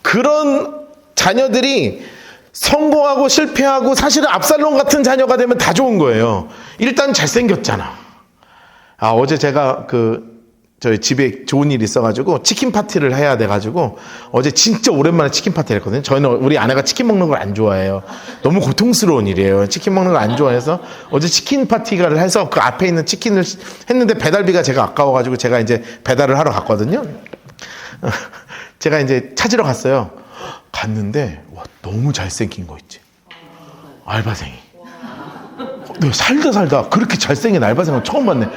그런 자녀들이 성공하고 실패하고, 사실은 압살롬 같은 자녀가 되면 다 좋은 거예요. 일단 잘생겼잖아. 어제 제가 저희 집에 좋은 일이 있어가지고 치킨 파티를 해야 돼가지고 어제 진짜 오랜만에 치킨 파티를 했거든요. 저희는 우리 아내가 치킨 먹는 걸 안 좋아해요. 너무 고통스러운 일이에요. 치킨 먹는 걸 안 좋아해서 어제 치킨 파티를 해서 그 앞에 있는 치킨을 했는데 배달비가 제가 아까워가지고 제가 이제 배달을 하러 갔거든요. 제가 이제 찾으러 갔어요. 갔는데 너무 잘생긴 거 있지. 알바생이. 내가 살다 그렇게 잘생긴 알바생을 처음 봤네.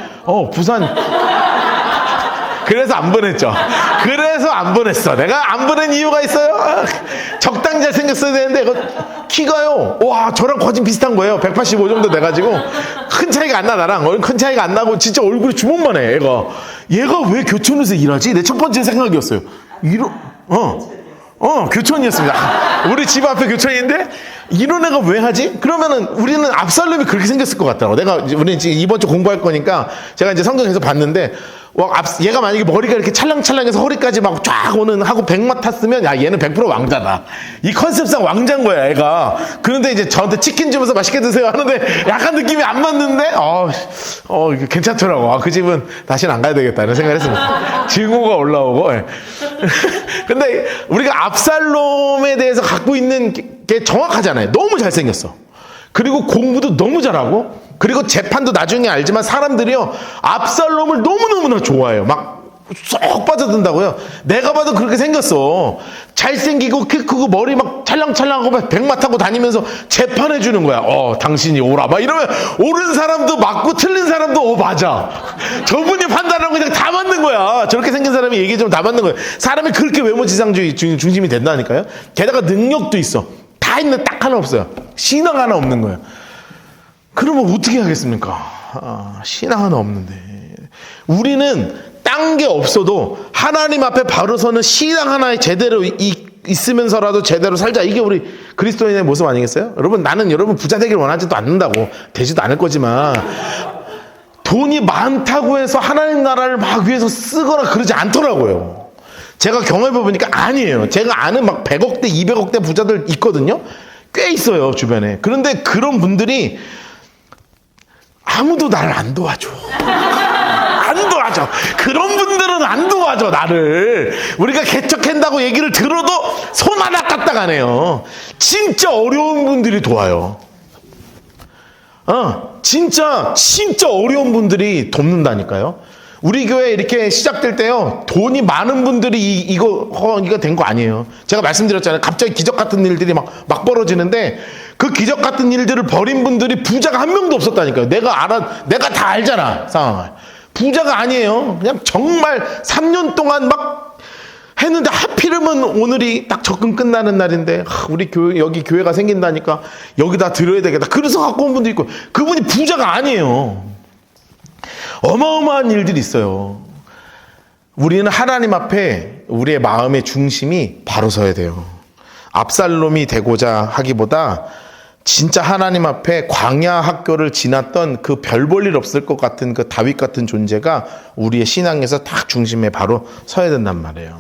부산 그래서 안 보냈죠. 그래서 안 보냈어. 내가 안 보낸 이유가 있어요. 적당히 잘생겼어야 되는데 키가요. 와, 저랑 거진 비슷한 거예요. 185 정도 돼가지고 큰 차이가 안 나. 나랑 큰 차이가 안 나고 진짜 얼굴이 주먹만 해. 얘가 왜 교촌에서 일하지? 내 첫 번째 생각이었어요. 교촌이었습니다. 우리 집 앞에 교촌인데 이런 애가 왜 하지? 그러면은 우리는 압살롬이 그렇게 생겼을 것 같더라고. 우리는 지금 이번 주 공부할 거니까 제가 이제 성경에서 봤는데 얘가 만약에 머리가 이렇게 찰랑찰랑해서 허리까지 막 쫙 오는 하고 백마 탔으면 야, 얘는 100% 왕자다. 이 컨셉상 왕자인 거야, 얘가. 그런데 이제 저한테 치킨 주면서 맛있게 드세요 하는데 약간 느낌이 안 맞는데 이게 괜찮더라고. 그 집은 다시는 안 가야 되겠다 이런 생각을 했습니다. 증오가 올라오고. 예. 근데 우리가 압살롬에 대해서 갖고 있는 게 정확하잖아요. 너무 잘생겼어. 그리고 공부도 너무 잘하고, 그리고 재판도 나중에 알지만 사람들이요, 압살롬을 너무너무나 좋아해요. 막 쏙 빠져든다고요. 내가 봐도 그렇게 생겼어. 잘생기고 키 크고 머리 막 찰랑찰랑하고 막 백마 타고 다니면서 재판해 주는 거야. 당신이 오라 막 이러면 옳은 사람도 맞고 틀린 사람도 맞아. 저분이 판단하는 거 그냥 다 맞는 거야. 저렇게 생긴 사람이 얘기 좀 다 맞는 거야. 사람이 그렇게 외모지상주의 중심이 된다니까요. 게다가 능력도 있어. 다 있는 딱 하나 없어요. 신앙 하나 없는 거예요. 그러면 어떻게 하겠습니까? 신앙 하나 없는데. 우리는 딴 게 없어도 하나님 앞에 바로 서는 신앙 하나에 제대로 있으면서라도 제대로 살자. 이게 우리 그리스도인의 모습 아니겠어요? 나는 여러분 부자 되길 원하지도 않는다고. 되지도 않을 거지만 돈이 많다고 해서 하나님 나라를 막 위해서 쓰거나 그러지 않더라고요. 제가 경험해 보니까 아니에요. 제가 아는 막 100억대, 200억대 부자들 있거든요. 꽤 있어요, 주변에. 그런데 그런 분들이 아무도 나를 안 도와줘. 안 도와줘. 그런 분들은 안 도와줘, 나를. 우리가 개척한다고 얘기를 들어도 손 하나 까딱 안 해요. 진짜 어려운 분들이 도와요. 진짜 어려운 분들이 돕는다니까요. 우리 교회 이렇게 시작될 때요, 돈이 많은 분들이 이거 된 거 아니에요. 제가 말씀드렸잖아요. 갑자기 기적 같은 일들이 막 벌어지는데, 그 기적 같은 일들을 벌인 분들이 부자가 한 명도 없었다니까요. 내가 다 알잖아, 상황을. 부자가 아니에요. 그냥 정말 3년 동안 막 했는데 하필이면 오늘이 딱 적금 끝나는 날인데, 우리 여기 교회가 생긴다니까 여기다 드려야 되겠다. 그래서 갖고 온 분도 있고, 그분이 부자가 아니에요. 어마어마한 일들이 있어요. 우리는 하나님 앞에 우리의 마음의 중심이 바로 서야 돼요. 압살롬이 되고자 하기보다 진짜 하나님 앞에 광야 학교를 지났던 그 별 볼 일 없을 것 같은 그 다윗 같은 존재가 우리의 신앙에서 딱 중심에 바로 서야 된단 말이에요.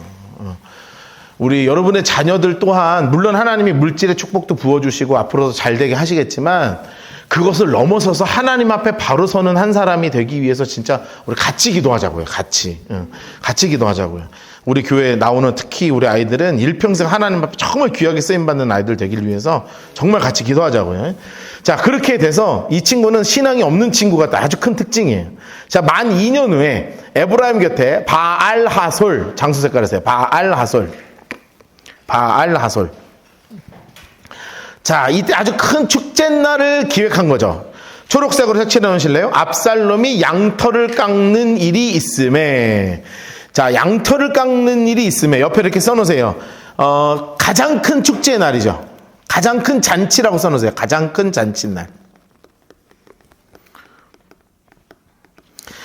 우리 여러분의 자녀들 또한 물론 하나님이 물질의 축복도 부어주시고 앞으로도 잘 되게 하시겠지만, 그것을 넘어서서 하나님 앞에 바로 서는 한 사람이 되기 위해서 진짜 우리 같이 기도하자고요. 같이 기도하자고요. 우리 교회에 나오는 특히 우리 아이들은 일평생 하나님 앞에 정말 귀하게 쓰임받는 아이들 되길 위해서 정말 같이 기도하자고요. 자, 그렇게 돼서 이 친구는 신앙이 없는 친구 같다. 아주 큰 특징이에요. 자, 만 2년 후에 에브라임 곁에 바알하솔, 장수 색깔을 써요. 바알하솔. 자, 이때 아주 큰 축제날을 기획한 거죠. 초록색으로 색칠해 놓으실래요? 압살롬이 양털을 깎는 일이 있음에. 자, 양털을 깎는 일이 있음에 옆에 이렇게 써놓으세요. 가장 큰 축제의 날이죠. 가장 큰 잔치라고 써놓으세요. 가장 큰 잔치날.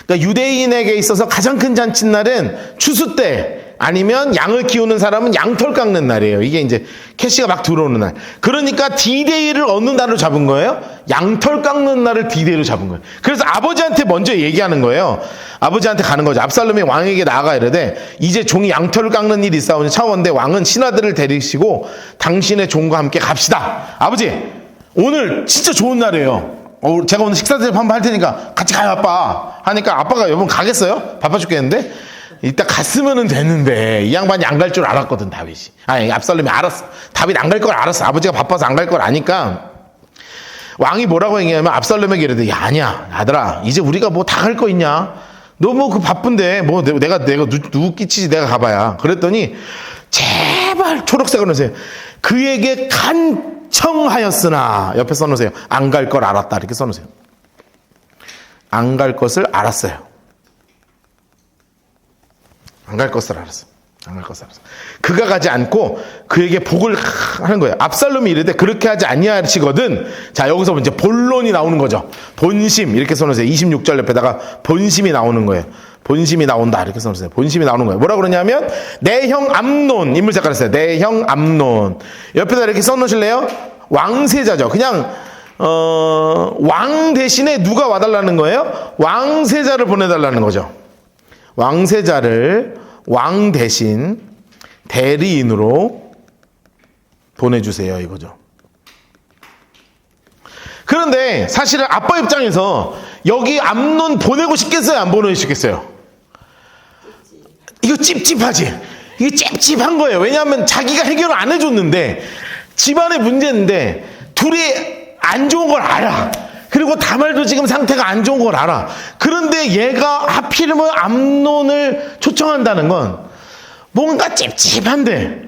그러니까 유대인에게 있어서 가장 큰 잔칫날은 추수 때, 아니면 양을 키우는 사람은 양털 깎는 날이에요. 이게 이제 캐시가 막 들어오는 날. 그러니까 D-Day를 어느 날로 잡은 거예요? 양털 깎는 날을 D-Day로 잡은 거예요. 그래서 아버지한테 먼저 얘기하는 거예요. 아버지한테 가는 거죠. 압살롬이 왕에게 나아가 이르되, 이제 종이 양털을 깎는 일이 있사오니 차원대 왕은 신하들을 데리시고 당신의 종과 함께 갑시다. 아버지, 오늘 진짜 좋은 날이에요. 제가 오늘 식사 대접 한번 할 테니까 같이 가요, 아빠. 하니까 아빠가 여러분 가겠어요? 바빠 죽겠는데? 이따 갔으면 됐는데, 이 양반이 안 갈 줄 알았거든, 다윗이. 압살롬이 알았어. 다윗 안 갈 걸 알았어. 아버지가 바빠서 안 갈 걸 아니까. 왕이 뭐라고 얘기하면 압살롬에게 이러대, 야, 아니야, 아들아, 이제 우리가 뭐 다 갈 거 있냐? 너 뭐 그 바쁜데, 뭐 내가 누구 끼치지, 내가 가봐야. 그랬더니, 제발 초록색으로 넣으세요. 그에게 간청하였으나, 옆에 써놓으세요. 안 갈 걸 알았다. 이렇게 써놓으세요. 안 갈 것을 알았어요. 안 갈 것을 알았어. 안 갈 것을 알았어. 그가 가지 않고 그에게 복을 하는 거예요. 압살롬이 이르되 그렇게 하지 아니하시거든. 자, 여기서 이제 본론이 나오는 거죠. 본심 이렇게 써놓으세요. 26절 옆에다가 본심이 나오는 거예요. 본심이 나온다 이렇게 써놓으세요. 본심이 나오는 거예요. 뭐라 그러냐면 내 형 암논, 인물 색깔 했어요. 내 형 암논. 옆에다 이렇게 써놓으실래요? 왕세자죠. 그냥 왕 대신에 누가 와달라는 거예요? 왕세자를 보내달라는 거죠. 왕세자를 왕 대신 대리인으로 보내주세요 이거죠. 그런데 사실은 아빠 입장에서 여기 암논 보내고 싶겠어요? 안 보내고 싶겠어요? 이거 찝찝하지? 이게 찝찝한 거예요. 왜냐하면 자기가 해결을 안 해줬는데 집안의 문제인데 둘이 안 좋은 걸 알아. 그리고 다말도 지금 상태가 안 좋은 걸 알아. 그런데 얘가 하필이면 암논을 초청한다는 건 뭔가 찝찝한데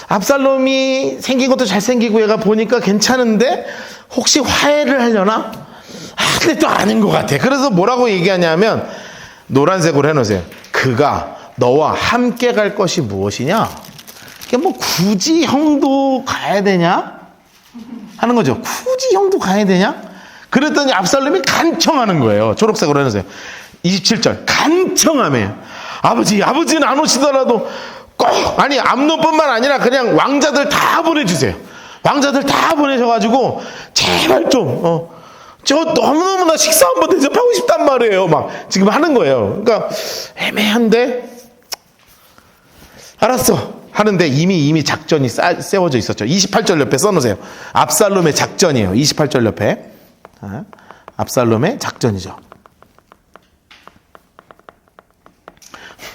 압살롬이 생긴 것도 잘생기고 얘가 보니까 괜찮은데 혹시 화해를 하려나? 근데 또 아닌 것 같아. 그래서 뭐라고 얘기하냐면 노란색으로 해놓으세요. 그가 너와 함께 갈 것이 무엇이냐? 이게 뭐 굳이 형도 가야 되냐? 하는 거죠. 굳이 형도 가야 되냐? 그랬더니 압살롬이 간청하는 거예요. 초록색으로 해놓으세요. 27절 간청하며 아버지는 안 오시더라도 꼭 아니 암논뿐만 아니라 그냥 왕자들 다 보내주세요. 왕자들 다 보내셔가지고 제발 좀 저 너무너무나 식사 한번 대접하고 싶단 말이에요. 막 지금 하는 거예요. 그러니까 애매한데 알았어 하는데 이미 작전이 세워져 있었죠. 28절 옆에 써놓으세요. 압살롬의 작전이에요. 28절 옆에 압살롬의 작전이죠.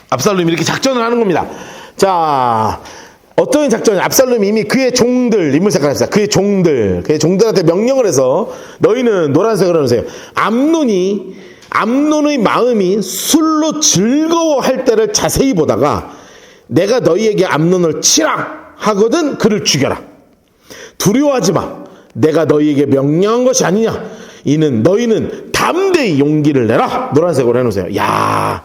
압살롬이 이렇게 작전을 하는 겁니다. 자, 어떤 작전이 압살롬이 이미 그의 종들, 인물 색깔 합시다. 그의 종들한테 명령을 해서 너희는 노란색으로 해주세요. 암논의 마음이 술로 즐거워할 때를 자세히 보다가 내가 너희에게 암논을 치라 하거든 그를 죽여라. 두려워하지 마. 내가 너희에게 명령한 것이 아니냐. 이는 너희는 담대히 용기를 내라. 노란색으로 해놓으세요. 야,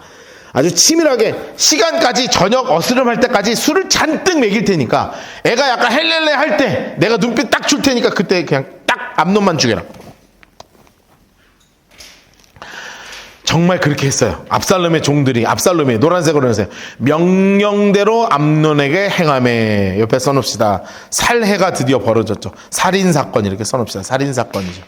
아주 치밀하게 시간까지 저녁 어스름할 때까지 술을 잔뜩 먹일 테니까 애가 약간 헬렐레 할 때 내가 눈빛 딱 줄 테니까 그때 그냥 딱 암논만 죽여라. 정말 그렇게 했어요. 압살롬의 종들이 압살롬이 노란색으로 해서 명령대로 암논에게 행하매. 옆에 써놓읍시다. 살해가 드디어 벌어졌죠. 살인사건 이렇게 써놓읍시다. 살인사건이죠.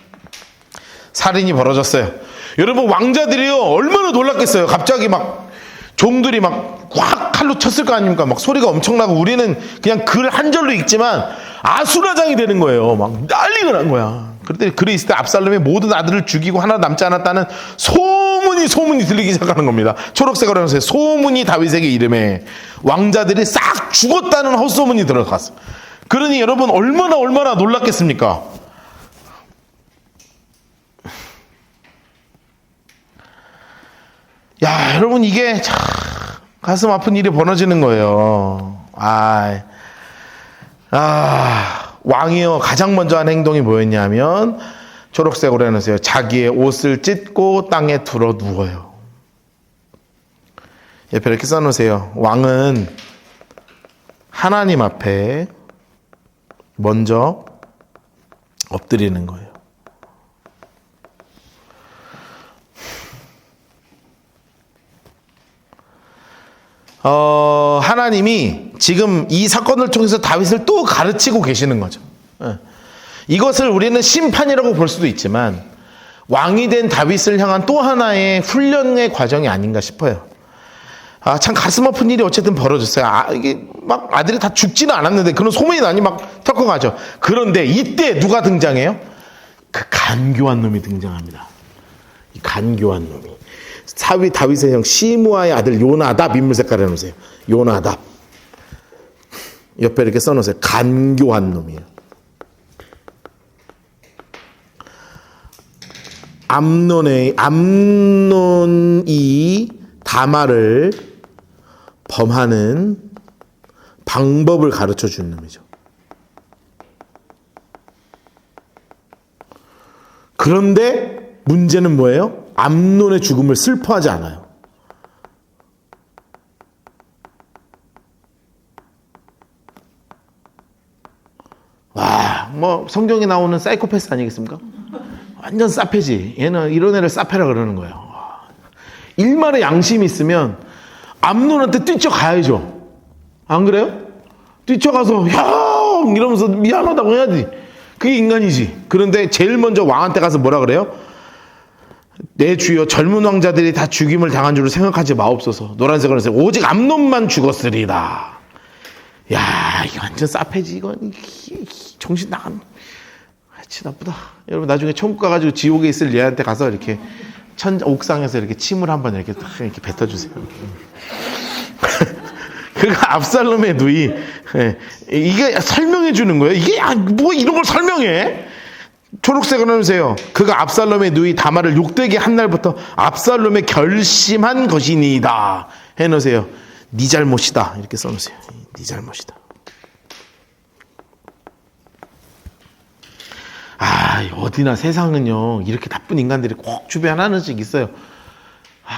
살인이 벌어졌어요. 여러분 왕자들이요 얼마나 놀랐겠어요. 갑자기 막 종들이 막 꽉 칼로 쳤을 거 아닙니까? 막 소리가 엄청나고 우리는 그냥 글 한 절로 읽지만 아수라장이 되는 거예요. 막 난리가 난 거야. 그때 글에 있을 때 압살롬이 모든 아들을 죽이고 하나 남지 않았다는 소문이 들리기 시작하는 겁니다. 초록색으로 하면서 소문이 다윗에게 이름에 왕자들이 싹 죽었다는 헛소문이 들어갔어. 그러니 여러분 얼마나 놀랐겠습니까? 야, 여러분 이게 참 가슴 아픈 일이 벌어지는 거예요. 왕이요 가장 먼저 한 행동이 뭐였냐면 초록색으로 해놓으세요. 자기의 옷을 찢고 땅에 들어 누워요. 옆에 이렇게 써놓으세요. 왕은 하나님 앞에 먼저 엎드리는 거예요. 하나님이 지금 이 사건을 통해서 다윗을 또 가르치고 계시는 거죠. 이것을 우리는 심판이라고 볼 수도 있지만 왕이 된 다윗을 향한 또 하나의 훈련의 과정이 아닌가 싶어요. 참 가슴 아픈 일이 어쨌든 벌어졌어요. 이게 막 아들이 다 죽지는 않았는데 그런 소문이 나니 막 겪어가죠. 그런데 이때 누가 등장해요? 그 간교한 놈이 등장합니다. 이 간교한 놈이. 사위 다윗의 형 시므아의 아들 요나답 인물 색깔 해놓으세요. 요나답 옆에 이렇게 써놓으세요. 간교한 놈이에요. 암논이 다말을 범하는 방법을 가르쳐 준 놈이죠. 그런데 문제는 뭐예요? 암논의 죽음을 슬퍼하지 않아요. 뭐 성경에 나오는 사이코패스 아니겠습니까? 완전 싸패지. 얘는 이런 애를 싸패라 그러는 거예요. 일말의 양심이 있으면 암논한테 뛰쳐가야죠. 안 그래요? 뛰쳐가서 형 이러면서 미안하다고 해야지. 그게 인간이지. 그런데 제일 먼저 왕한테 가서 뭐라 그래요? 내 주여 젊은 왕자들이 다 죽임을 당한 줄을 생각하지 마옵소서. 노란색으로 해서 오직 암논만 죽었으리다. 야, 이거 완전 싸패지. 이건 정신 나간. 아치 나쁘다. 여러분 나중에 천국 가가지고 지옥에 있을 얘한테 가서 이렇게 옥상에서 이렇게 침을 한번 이렇게 뱉어주세요. 그가 압살롬의 누이. 이게 설명해 주는 거예요. 이게 뭐 이런 걸 설명해? 초록색으로 해주세요. 그가 압살롬의 누이 다말을 욕되게 한 날부터 압살롬의 결심한 것이니이다. 해놓으세요. 네 잘못이다. 이렇게 써놓으세요. 네 잘못이다. 어디나 세상은요, 이렇게 나쁜 인간들이 꼭 주변에 하나씩 있어요.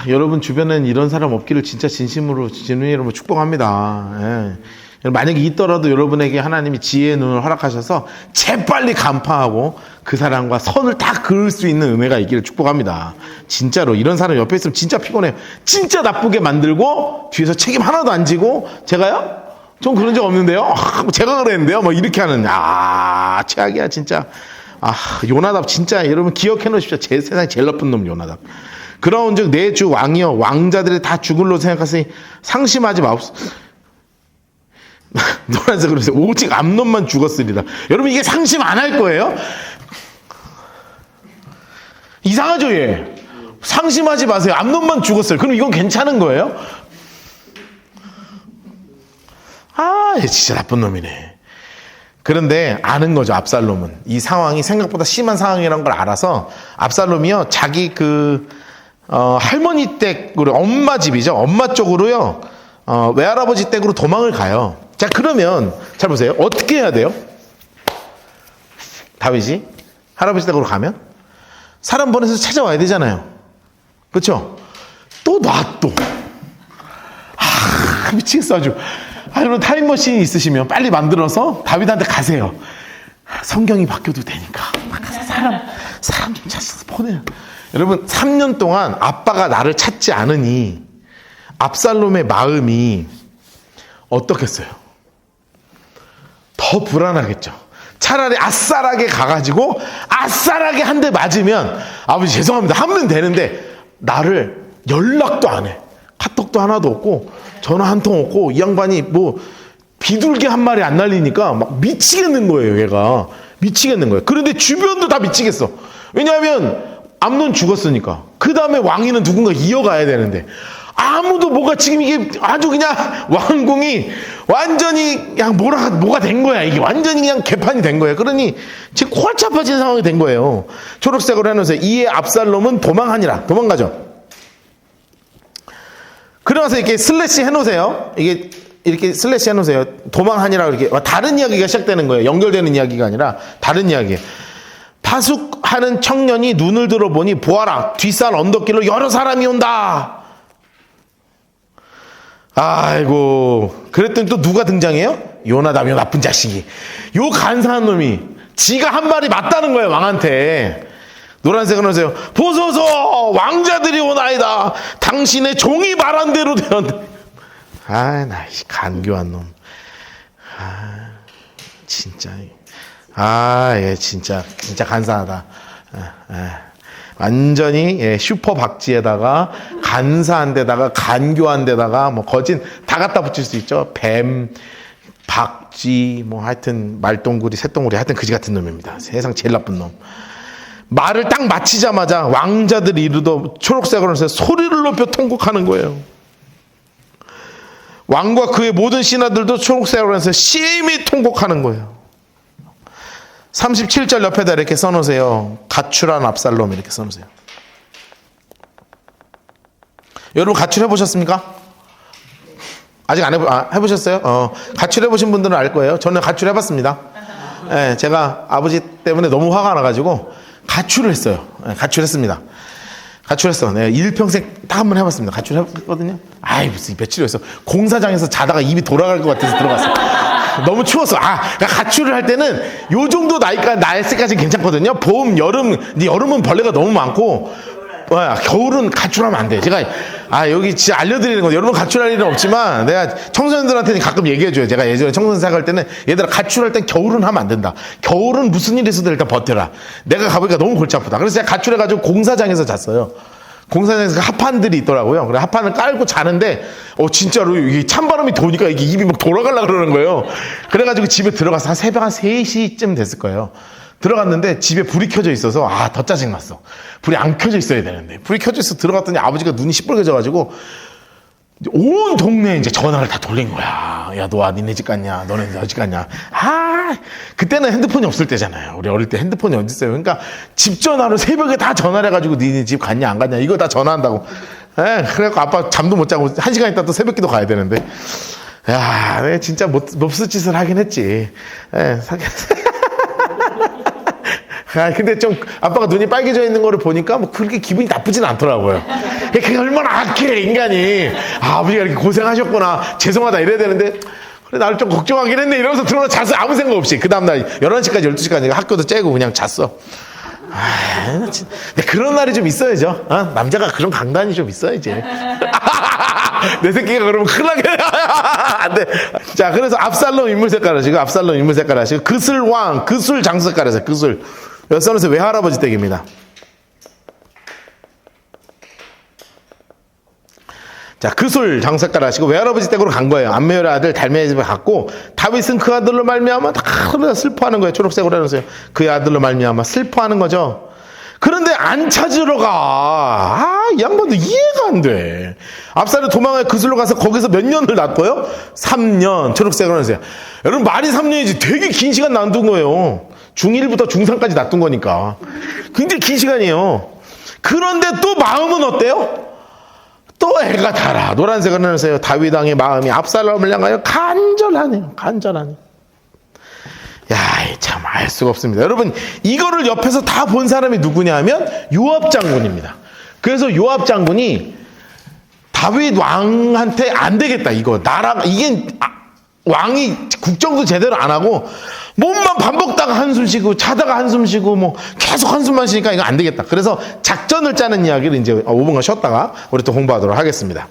여러분 주변엔 이런 사람 없기를 진짜 진심으로, 진우의 이름으로 축복합니다. 예. 만약에 있더라도 여러분에게 하나님이 지혜의 눈을 허락하셔서 재빨리 간파하고 그 사람과 선을 딱 그을 수 있는 은혜가 있기를 축복합니다. 진짜로 이런 사람 옆에 있으면 진짜 피곤해요. 진짜 나쁘게 만들고 뒤에서 책임 하나도 안 지고, 제가요? 전 그런 적 없는데요. 제가 그랬는데요. 뭐 이렇게 하는, 최악이야 진짜. 요나답 진짜 여러분 기억해 놓으십시오. 세상에 제일 나쁜 놈 요나답. 그러온즉 내 주 왕이여 왕자들이 다 죽을로 생각하시니 상심하지 마옵소서. 노란색으로 해서 오직 암논만 죽었으리다. 여러분 이게 상심 안 할 거예요? 이상하죠 얘. 상심하지 마세요. 암논만 죽었어요. 그럼 이건 괜찮은 거예요? 얘 진짜 나쁜 놈이네. 그런데 아는 거죠. 압살롬은 이 상황이 생각보다 심한 상황이라는 걸 알아서 압살롬이요 자기 할머니 댁으로, 엄마 집이죠, 엄마 쪽으로요 외할아버지 댁으로 도망을 가요. 자, 그러면 잘 보세요. 어떻게 해야 돼요? 다윗이 할아버지 댁으로 가면 사람 보내서 찾아와야 되잖아요. 그렇죠? 또 미치겠어 아주. 여러분 타임머신이 있으시면 빨리 만들어서 다윗한테 가세요. 성경이 바뀌어도 되니까 사람 좀 찾아서 보내요. 여러분 3년 동안 아빠가 나를 찾지 않으니 압살롬의 마음이 어떻겠어요? 더 불안하겠죠. 차라리 아싸라게 가가지고 아싸라게 한 대 맞으면 아버지 죄송합니다 하면 되는데, 나를 연락도 안 해. 카톡도 하나도 없고 전화 한 통 없고, 이 양반이 뭐 비둘기 한 마리 안 날리니까 막 미치겠는 거예요. 얘가 미치겠는 거예요. 그런데 주변도 다 미치겠어. 왜냐하면 암논 죽었으니까 그 다음에 왕위는 누군가 이어가야 되는데 아무도 뭐가 지금 이게 아주 그냥 왕궁이 완전히 그냥 뭐가 된 거야. 이게 완전히 그냥 개판이 된 거예요. 그러니 지금 골치 아파진 상황이 된 거예요. 초록색으로 해놓으세요. 이에 압살롬은 도망하니라. 도망가죠. 그러면서 이렇게 슬래시 해놓으세요. 이게 이렇게 슬래시 해놓으세요. 도망하니라. 이렇게 다른 이야기가 시작되는 거예요. 연결되는 이야기가 아니라 다른 이야기. 파숙하는 청년이 눈을 들어보니 보아라, 뒷산 언덕길로 여러 사람이 온다. 아이고, 그랬더니 또 누가 등장해요? 요나답, 요 나쁜 자식이. 요 간사한 놈이 지가 한 말이 맞다는 거예요, 왕한테. 노란색은 오세요. 보소서, 왕자들이 오나이다. 당신의 종이 말한 대로 되었네. 나 간교한 놈. 진짜. 얘 진짜 간사하다. 완전히 슈퍼 박쥐에다가 간사한 데다가 간교한 데다가 뭐 거진 다 갖다 붙일 수 있죠. 뱀, 박쥐, 뭐 하여튼 말똥구리, 새똥구리, 하여튼 그지 같은 놈입니다. 세상 제일 나쁜 놈. 말을 딱 마치자마자 왕자들이 이르도 초록색으로 해서 소리를 높여 통곡하는 거예요. 왕과 그의 모든 신하들도 초록색으로 해서 심히 통곡하는 거예요. 37절 옆에다 이렇게 써놓으세요. 가출한 압살롬 이렇게 써놓으세요. 여러분 가출해보셨습니까? 아직 안 해보셨어요? 가출해보신 분들은 알 거예요. 저는 가출해봤습니다. 제가 아버지 때문에 너무 화가 나가지고 가출을 했어요. 가출했습니다. 가출했어. 내가 일평생 딱 한 번 해봤습니다. 가출했거든요. 무슨 며칠이었어. 공사장에서 자다가 입이 돌아갈 것 같아서 들어갔어요. 너무 추웠어. 그러니까 가출을 할 때는 요 정도 날씨까지는 괜찮거든요. 봄, 여름, 근데 여름은 벌레가 너무 많고, 겨울은 가출하면 안 돼. 제가, 여기 진짜 알려드리는 거, 여러분 가출할 일은 없지만, 내가 청소년들한테는 가끔 얘기해줘요. 제가 예전에 청소년 생활할 때는, 얘들아, 가출할 땐 겨울은 하면 안 된다. 겨울은 무슨 일이 있어도 일단 버텨라. 내가 가보니까 너무 골치 아프다. 그래서 제가 가출해가지고 공사장에서 잤어요. 공사장에서 합판들이 있더라고요. 그래, 합판을 깔고 자는데, 진짜로 이 찬바람이 도니까 이게 입이 막 돌아가려고 그러는 거예요. 그래가지고 집에 들어가서 새벽 한 3시쯤 됐을 거예요. 들어갔는데 집에 불이 켜져 있어서 더 짜증났어. 불이 안 켜져 있어야 되는데 불이 켜져 있어. 들어갔더니 아버지가 눈이 시뻘개져가지고 온 동네에 이제 전화를 다 돌린 거야. 야, 너 니네 집 갔냐? 너네 집 갔냐? 그때는 핸드폰이 없을 때잖아요. 우리 어릴 때 핸드폰이 어디 있어요? 그러니까 집 전화로 새벽에 다 전화를 해가지고 니네 집 갔냐 안 갔냐 이거 다 전화한다고. 그래갖고 아빠 잠도 못 자고 1시간 있다 또 새벽기도 가야 되는데. 야, 내가 진짜 몹쓸 짓을 하긴 했지. 근데 좀 아빠가 눈이 빨개져 있는 거를 보니까 뭐 그렇게 기분이 나쁘진 않더라고요. 그게 얼마나 악해 인간이. 아버지가 이렇게 고생하셨구나, 죄송하다 이래야 되는데, 그래 나를 좀 걱정하긴 했네 이러면서 들어가 잤어. 아무 생각 없이. 그 다음날 11시까지 12시까지 학교도 째고 그냥 잤어. 근데 그런 날이 좀 있어야죠. 남자가 그런 강단이 좀 있어야지. 내 새끼가 그러면 큰일 나게. 안 돼. 자, 그래서 압살롬 인물 색깔 하시고, 압살롬 인물 색깔 하시고, 그슬왕, 그술 장수 색깔 하세요. 그술. 여선에서 외할아버지 댁입니다. 자, 그술 장수 색깔 하시고, 외할아버지 댁으로 간 거예요. 암메율의 아들 달메의 집에 갔고, 다윗은 그 아들로 말미암아 다 슬퍼하는 거예요. 초록색으로 해놓으세요. 그의 아들로 말미암아 슬퍼하는 거죠. 그런데 안 찾으러 가. 이 양반도 이해가 안 돼. 압살롬 도망을 그술로 가서 거기서 몇 년을 놨고요? 3년. 초록색으로 해주세요. 여러분, 말이 3년이지 되게 긴 시간 놔둔 거예요. 중1부터 중3까지 놔둔 거니까. 굉장히 긴 시간이에요. 그런데 또 마음은 어때요? 또 애가 달아. 노란색으로 해주세요. 다윗 왕의 마음이 압살롬을 향하여 간절하네요. 간절하네. 야, 참 알 수가 없습니다. 여러분, 이거를 옆에서 다 본 사람이 누구냐 하면 요압 장군입니다. 그래서 요압 장군이 다윗 왕한테 안 되겠다. 이게 왕이 국정도 제대로 안 하고 몸만 밥 먹다가 한숨 쉬고 자다가 한숨 쉬고 뭐 계속 한숨만 쉬니까 이거 안 되겠다. 그래서 작전을 짜는 이야기를 이제 5분간 쉬었다가 우리 또 공부하도록 하겠습니다.